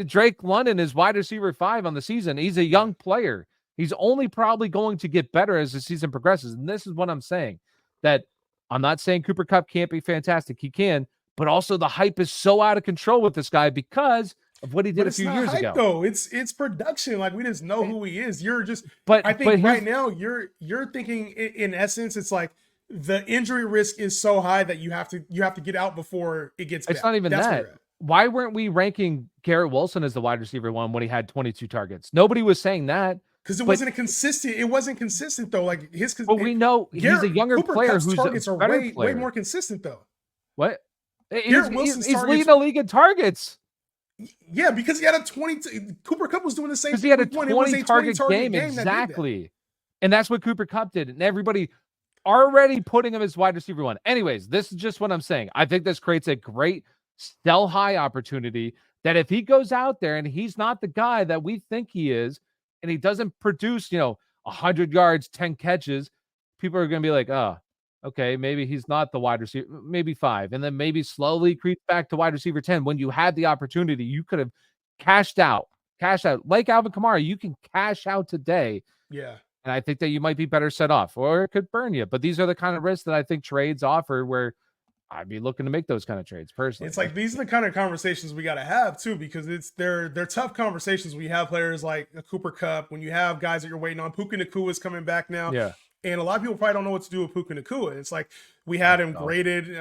Drake London is wide receiver 5 on the season. He's a young player. He's only probably going to get better as the season progresses. And this is what I'm saying, that I'm not saying Cooper Kupp can't be fantastic. He can, but also the hype is so out of control with this guy because of what he did a few years ago. Though it's production. Like, we just know who he is. You're just, I think right now you're thinking in essence, it's like, the injury risk is so high that you have to get out before it gets bad. It's not even that. Why weren't we ranking Garrett Wilson as the wide receiver 1 when he had 22 targets? Nobody was saying that. Because it wasn't consistent. It wasn't consistent though. Like but we know he's a younger player whose targets are way more consistent though. What? He's leading the league in targets. Yeah, because he had a 20. Cooper Kupp was doing the same. Because he had a 20 target game exactly, and that's what Cooper Kupp did, and everybody already putting him as wide receiver 1. Anyways, this is just what I'm saying. I think this creates a great sell high opportunity that if he goes out there and he's not the guy that we think he is, and he doesn't produce, 100 yards, 10 catches, people are going to be like, oh, okay, maybe he's not the wide receiver, maybe 5. And then maybe slowly creep back to wide receiver 10. When you had the opportunity, you could have cashed out. Like Alvin Kamara, you can cash out today. Yeah. And I think that you might be better set off, or it could burn you. But these are the kind of risks that I think trades offer where I'd be looking to make those kind of trades personally. It's like, these are the kind of conversations we got to have too, because they're tough conversations. We have players like a Cooper Kupp, when you have guys that you're waiting on. Puka Nacua is coming back now. Yeah. And a lot of people probably don't know what to do with Puka Nacua. It's like, we had him graded.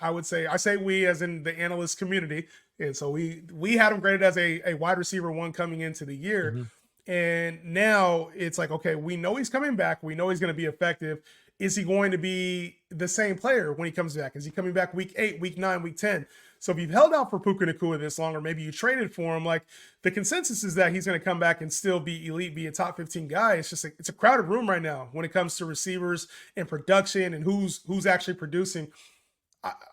I say we as in the analyst community. And so we had him graded as a wide receiver 1 coming into the year. Mm-hmm. And now it's like, okay, we know he's coming back. We know he's going to be effective. Is he going to be the same player when he comes back? Is he coming back week 8, week 9, week 10? So if you've held out for Puka Nacua this long, or maybe you traded for him, like, the consensus is that he's going to come back and still be elite, be a top 15 guy. It's just it's a crowded room right now when it comes to receivers and production and who's actually producing.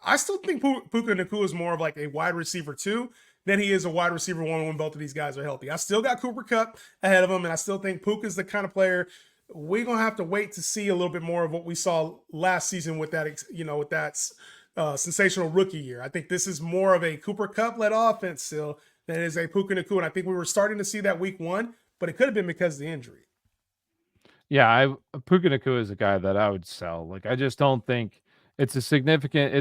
I still think Puka Nacua is more of like a wide receiver 2 than he is a wide receiver 1 when both of these guys are healthy. I still got Cooper Kupp ahead of him, and I still think Puka's the kind of player we're going to have to wait to see a little bit more of what we saw last season with that sensational rookie year. I think this is more of a Cooper Kupp led offense still than it is a Puka Nacua. And I think we were starting to see that week 1, but it could have been because of the injury. Yeah, Puka Nacua is a guy that I would sell. Like, I just don't think it's a significant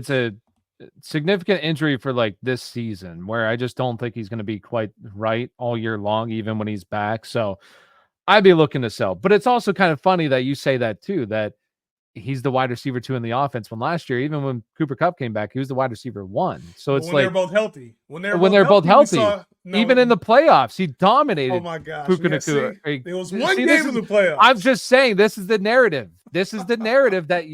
injury for like this season, where I just don't think he's going to be quite right all year long, even when he's back. So I'd be looking to sell. But it's also kind of funny that you say that too, that he's the wide receiver 2 in the offense, when last year, even when Cooper Kupp came back, he was the wide receiver 1. So But it's when like they're both healthy, when they're both we healthy, saw even in the playoffs, he dominated. Oh my gosh! Puka Yeah, Nacua. see, it was one game in the playoffs. I'm just saying, this is the narrative. This is the narrative that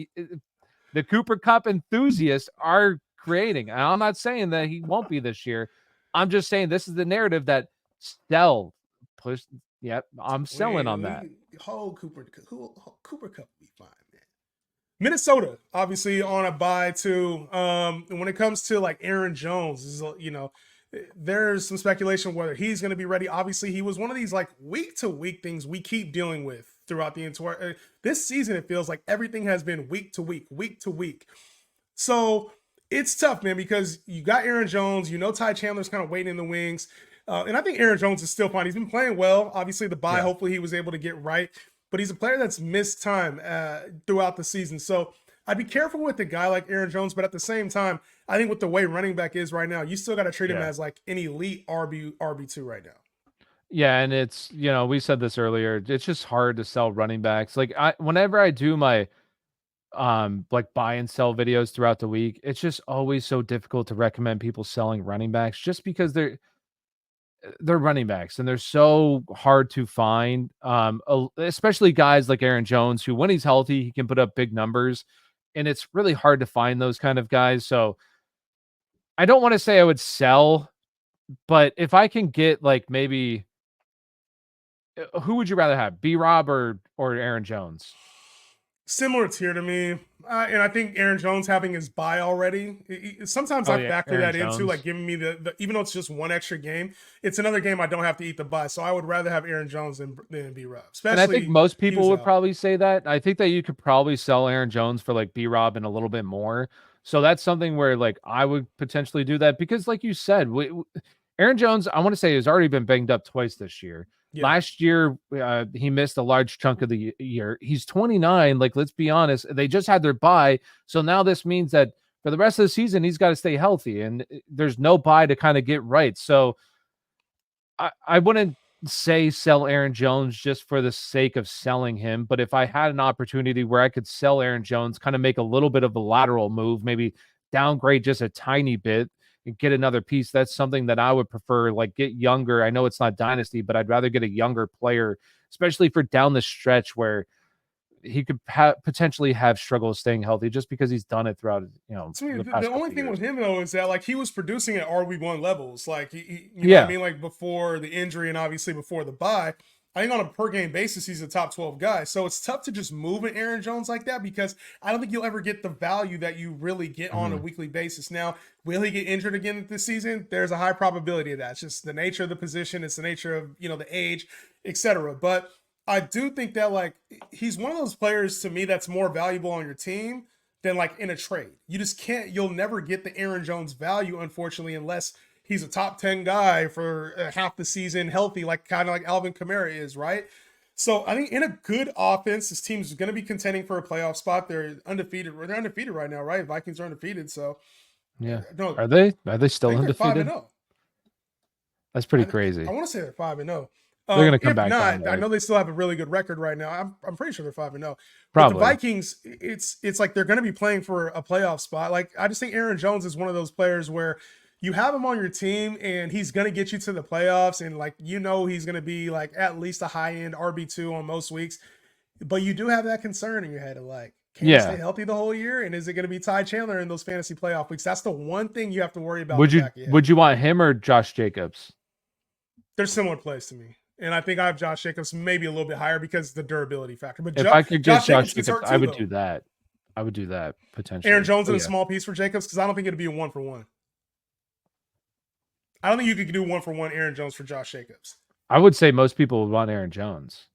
the Cooper Kupp enthusiasts are creating. And I'm not saying that he won't be this year. I'm just saying this is the narrative that push. Yep, I'm selling on that. Cooper Kupp will be fine, man. Minnesota, obviously on a bye too. And when it comes to like Aaron Jones, there's some speculation whether he's going to be ready. Obviously, he was one of these like week to week things we keep dealing with throughout the entire this season. It feels like everything has been week to week. So it's tough, man, because you got Aaron Jones. Ty Chandler's kind of waiting in the wings. And I think Aaron Jones is still fine. He's been playing well. Obviously, the bye, hopefully he was able to get right. But he's a player that's missed time throughout the season. So I'd be careful with a guy like Aaron Jones. But at the same time, I think with the way running back is right now, you still got to treat him as like an elite RB2 right now. Yeah, and it's, we said this earlier, it's just hard to sell running backs. Like, whenever I do my like buy and sell videos throughout the week, it's just always so difficult to recommend people selling running backs, just because they're running backs and they're so hard to find, especially guys like Aaron Jones, who when he's healthy, he can put up big numbers, and it's really hard to find those kind of guys. So I don't want to say I would sell, but if I can get like maybe, who would you rather have, B-Rob or Aaron Jones? Similar tier to me. And I think Aaron Jones having his bye already, sometimes I factor Aaron that Jones into like giving me the even though it's just one extra game, it's another game I don't have to eat the bye. So I would rather have Aaron Jones than B-Rob. And I think most people would probably say that. I think that you could probably sell Aaron Jones for like B-Rob and a little bit more. So that's something where like I would potentially do that, because like you said, Aaron Jones, I want to say, has already been banged up twice this year. Yeah. Last year, he missed a large chunk of the year. He's 29. Like, let's be honest, they just had their bye. So now this means that for the rest of the season, he's got to stay healthy, and there's no bye to kind of get right. So I wouldn't say sell Aaron Jones just for the sake of selling him. But if I had an opportunity where I could sell Aaron Jones, kind of make a little bit of a lateral move, maybe downgrade just a tiny bit and get another piece, that's something that I would prefer. Like, get younger. I know it's not dynasty, but I'd rather get a younger player, especially for down the stretch where he could potentially have struggles staying healthy, just because he's done it throughout, the only thing with him though is that like he was producing at RB1 levels, like you know what I mean, like before the injury and obviously before the bye. I think on a per game basis, he's a top 12 guy. So it's tough to just move an Aaron Jones like that, because I don't think you'll ever get the value that you really get on a weekly basis. Now, will he get injured again this season? There's a high probability of that. It's just the nature of the position. It's the nature of, the age, etc. But I do think that like he's one of those players to me that's more valuable on your team than like in a trade. You'll never get the Aaron Jones value, unfortunately, unless he's a top 10 guy for half the season healthy, kind of like Alvin Kamara is, right? So I think in a good offense, this team's going to be contending for a playoff spot. They're undefeated. They're undefeated right now, right? Vikings are undefeated. So yeah, no, are they still undefeated? 5-0. That's pretty crazy. I want to say they're 5-0. They're going to come back. Not, I know they still have a really good record right now. I'm pretty sure they're 5-0. Probably. But the Vikings, it's like they're going to be playing for a playoff spot. Like, I just think Aaron Jones is one of those players where you have him on your team and he's going to get you to the playoffs, and like, he's going to be like at least a high end RB2 on most weeks. But you do have that concern in your head of like, can he stay healthy the whole year? And is it going to be Ty Chandler in those fantasy playoff weeks? That's the one thing you have to worry about. Would you want him or Josh Jacobs? They're similar plays to me. And I think I have Josh Jacobs maybe a little bit higher because of the durability factor. But if I could get Josh Jacobs, I would do that. I would do that potentially. Aaron Jones in a small piece for Jacobs, because I don't think it'd be a 1-for-1. I don't think you could do 1-for-1 Aaron Jones for Josh Jacobs. I would say most people would want Aaron Jones.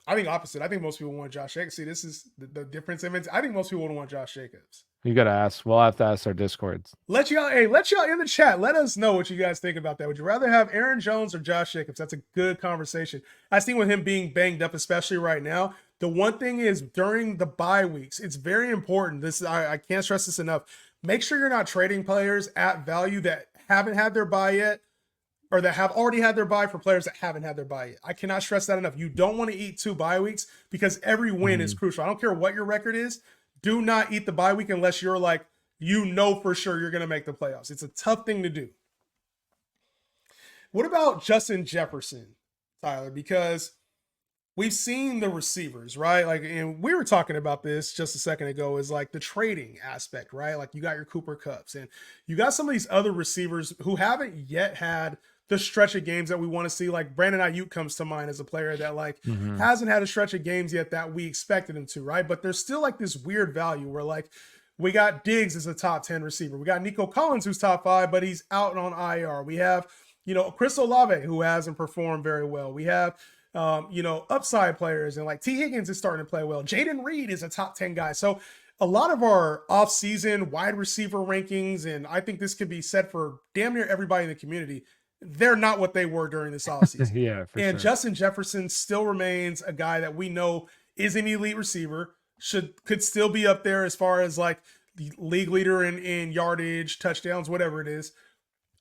I think opposite. I think most people want Josh Jacobs. See, this is the difference. I think most people would want Josh Jacobs. You got to ask. We'll have to ask our Discords. Let y'all in the chat. Let us know what you guys think about that. Would you rather have Aaron Jones or Josh Jacobs? That's a good conversation. I think with him being banged up, especially right now, the one thing is during the bye weeks, it's very important. I can't stress this enough. Make sure you're not trading players at value that haven't had their bye yet, or that have already had their bye for players that haven't had their bye yet. I cannot stress that enough. You don't want to eat 2 bye weeks because every win is crucial. I don't care what your record is. Do not eat the bye week unless you're like, for sure you're going to make the playoffs. It's a tough thing to do. What about Justin Jefferson, Tyler? Because we've seen the receivers, right? Like, and we were talking about this just a second ago, is like the trading aspect, right? Like you got your Cooper Kupps and you got some of these other receivers who haven't yet had the stretch of games that we want to see. Like Brandon Ayuk comes to mind as a player that like hasn't had a stretch of games yet that we expected him to, right? But there's still like this weird value where like we got Diggs as a top 10 receiver. We got Nico Collins, who's top 5, but he's out on IR. We have, Chris Olave, who hasn't performed very well. We have, upside players, and like T. Higgins is starting to play well. Jaden Reed is a top 10 guy. So a lot of our offseason wide receiver rankings, and I think this could be said for damn near everybody in the community, they're not what they were during this offseason. Yeah, for and sure. Justin Jefferson still remains a guy that we know is an elite receiver, could still be up there as far as like the league leader in yardage, touchdowns, whatever it is.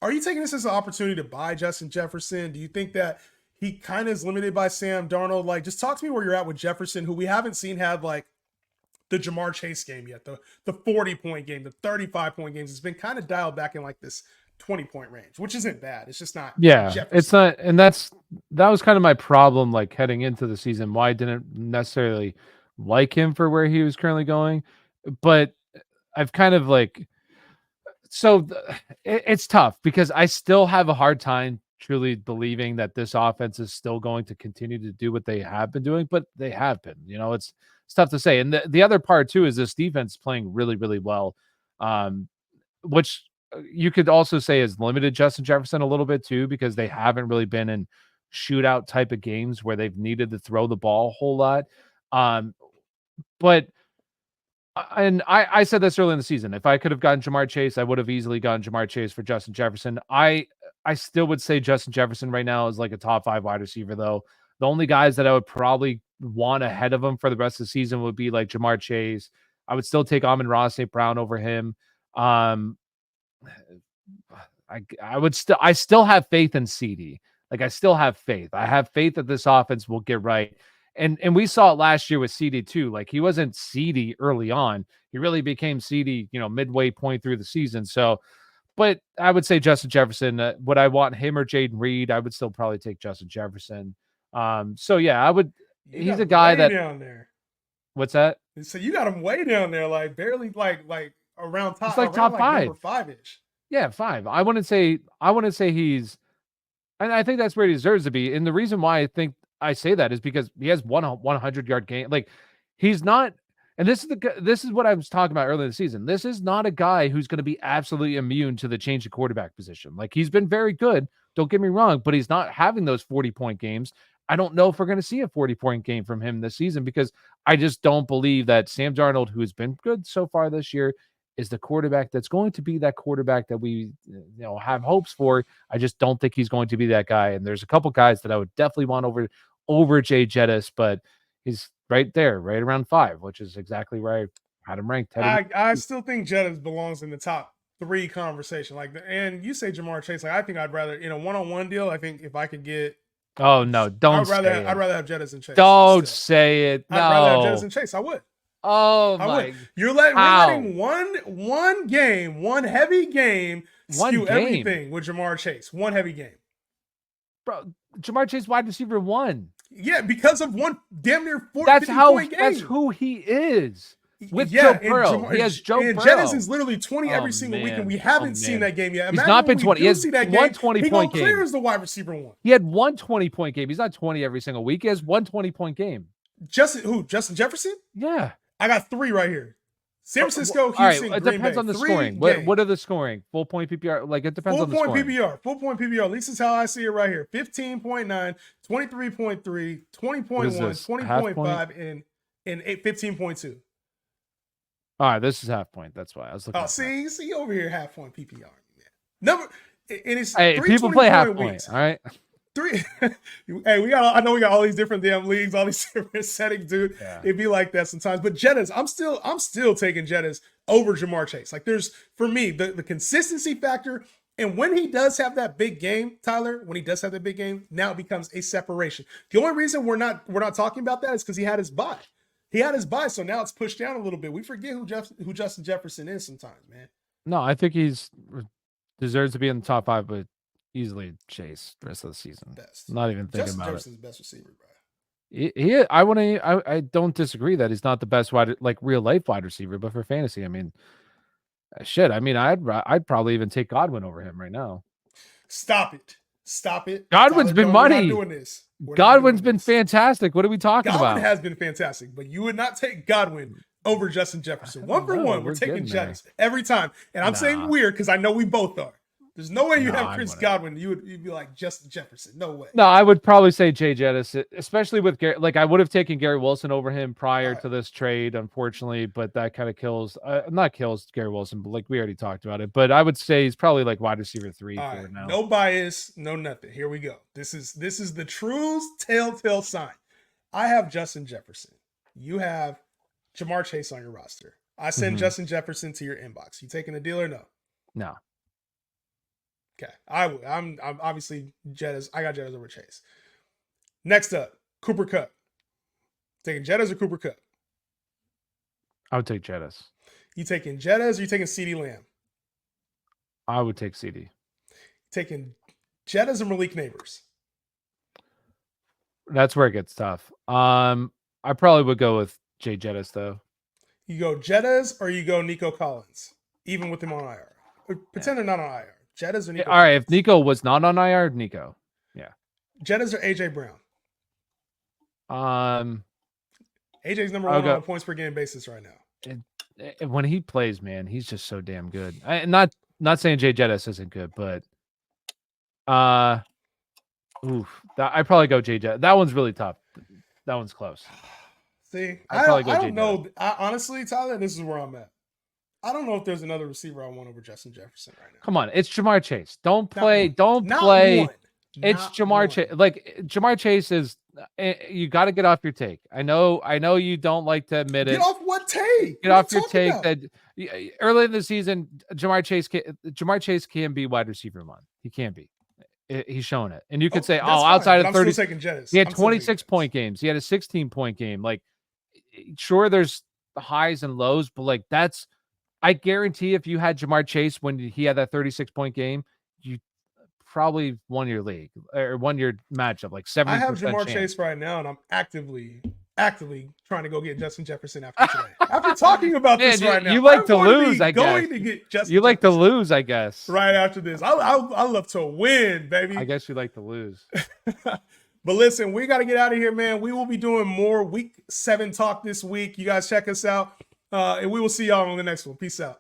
Are you taking this as an opportunity to buy Justin Jefferson? Do you think that he kind of is limited by Sam Darnold? Like, just talk to me where you're at with Jefferson, who we haven't seen had like the Jamar Chase game yet, the 40-point game, the 35-point games. It's been kind of dialed back in like this 20-point range, which isn't bad. It's just not Jefferson. It's not, and that was kind of my problem like heading into the season, why I didn't necessarily like him for where he was currently going. But I've kind of like, it's tough because I still have a hard time truly believing that this offense is still going to continue to do what they have been doing, but they have been. It's tough to say. And the other part too is this defense playing really, really well, which you could also say has limited Justin Jefferson a little bit too, because they haven't really been in shootout type of games where they've needed to throw the ball a whole lot. But I said this early in the season, if I could have gotten Jamar Chase, I would have easily gotten Jamar Chase for Justin Jefferson. I still would say Justin Jefferson right now is like a top 5 wide receiver, though. The only guys that I would probably want ahead of him for the rest of the season would be like Jamar Chase. I would still take Amon-Ra St. Brown over him. I still have faith in CD. Like I still have faith. I have faith that this offense will get right. And we saw it last year with CD too. Like he wasn't CD early on. He really became CD, midway point through the season. So, but I would say Justin Jefferson. Would I want him or Jaden Reed? I would still probably take Justin Jefferson. So yeah, I would. He's a guy that down there. What's that? So you got him way down there, like barely, like around top. It's like top 5, number 5-ish. Yeah, 5. I wouldn't say he's. And I think that's where he deserves to be. And the reason why I think I say that is because he has 100-yard game. Like he's not, and this is what I was talking about earlier in the season. This is not a guy who's going to be absolutely immune to the change of quarterback position. Like he's been very good. Don't get me wrong, but he's not having those 40-point games. I don't know if we're going to see a 40-point game from him this season because I just don't believe that Sam Darnold, who has been good so far this year, is the quarterback that's going to be that quarterback that we have hopes for. I just don't think he's going to be that guy. And there's a couple guys that I would definitely want over Jay Jettis, but he's right there, right around 5, which is exactly where I had him ranked. I still think Jettis belongs in the top 3 conversation. And you say Jamar Chase, like I think I'd rather in a one-on-one deal. I think if I could get. Oh no! I'd rather have Jettis and Chase. Don't say it. No. I'd rather have Jettis and Chase. I would. Oh I my! would. We're letting one game, one heavy game, skew everything with Jamar Chase. One heavy game, bro. Jamar Chase, wide receiver 1. Yeah, because of one damn near 40 That's point game. That's who he is. With Joe Burrow, he has Joe and Burrow. Jettis is literally 20 every single week, and we haven't seen that game yet. He's not been 20. He has one 20-point game. He clears the wide receiver 1. He had one 20-point game. He's not 20 every single week. He has one 20-point game. Justin Jefferson? Yeah. I got 3 right here. San Francisco, All right, Houston, it Green depends Bay. on the 3 scoring. games. What are the scoring? Full point PPR? Like, it depends on the scoring. Full point PPR. At least is how I see it right here. 15.9, 23.3, 20.1, What is this? Half point? 20.5, and 15.2. All right, this is half point. That's why I was looking. Oh, see over here, half point PPR. Man. Number, and it's Hey, people play half point. weeks. All right. Hey, I know we got all these different damn leagues, all these different settings, dude. Yeah. It'd be like that sometimes. But Jettas, I'm still taking Jettas over Jamar Chase. Like, there's, for me, the consistency factor, and when he does have that big game, Tyler, when he does have that big game, now it becomes a separation. The only reason we're not talking about that is because he had his bye. He had his bye, so now it's pushed down a little bit. We forget who Justin Jefferson is sometimes, man. No, I think he's deserves to be in the top 5, but easily Chase the rest of the season. Best. Not even thinking Justin about Jefferson's it. best receiver, bro. I don't disagree that he's not the best real life wide receiver, but for fantasy, I mean, shit. I mean, I'd probably even take Godwin over him right now. Stop it. Godwin's Tyler, been money. We're not doing this. Godwin's been fantastic. What are we talking about? Godwin has been fantastic, but you would not take Godwin over Justin Jefferson. 1 for 1, we're taking Jettas every time. And I'm saying weird because I know we both are. There's no way you have Chris Godwin. You'd be like Justin Jefferson. No way. No, I would probably say Jay Jettis, especially with Garrett. Like, I would have taken Garrett Wilson over him prior to this trade, unfortunately, but that kind of kills, not kills Garrett Wilson, but like we already talked about it. But I would say he's probably like wide receiver 3 for now. No bias, no nothing. Here we go. This is the true telltale sign. I have Justin Jefferson. You have Jamar Chase on your roster. I send Justin Jefferson to your inbox. You taking a deal or no? No. Okay, I'm obviously Jettas. I got Jettas over Chase. Next up, Cooper Kupp. Taking Jettas or Cooper Kupp? I would take Jettas. You taking Jettas or you taking CeeDee Lamb? I would take CD. Taking Jettas or Malik Neighbors? That's where it gets tough. I probably would go with Jay Jettis though. You go Jettas or you go Nico Collins, even with him on IR. Or pretend they're not on IR. Jettas or Nico? All right, if Nico was not on IR, Nico. Yeah. Jettas or AJ Brown? AJ's number 1 on a points per game basis right now. When he plays, man, he's just so damn good. Not saying Jay Jettis isn't good, but I'd probably go Jay Jettis. That one's really tough. That one's close. See, I don't know. Honestly, Tyler, this is where I'm at. I don't know if there's another receiver I want over Justin Jefferson right now. Come on, it's Jamar Chase. Don't play. It's Jamar Chase. Like, Jamar Chase is. You got to get off your take. I know you don't like to admit it. Get off what take? Get off your take that early in the season, Jamar Chase can be wide receiver 1. He can be. He's shown it. And you could say, outside of 30, he had 26-point games. He had a 16-point game. Like, sure, there's highs and lows, but like I guarantee if you had Jamar Chase when he had that 36-point game, you probably won your league or won your matchup, like 70%. I have Jamar Chase right now, and I'm actively trying to go get Justin Jefferson after today. After talking about this right now, you like to lose, I guess. You like to lose, I guess. Right after this, I love to win, baby. I guess you like to lose. But listen, we got to get out of here, man. We will be doing more Week 7 talk this week. You guys check us out. And we will see y'all on the next one. Peace out.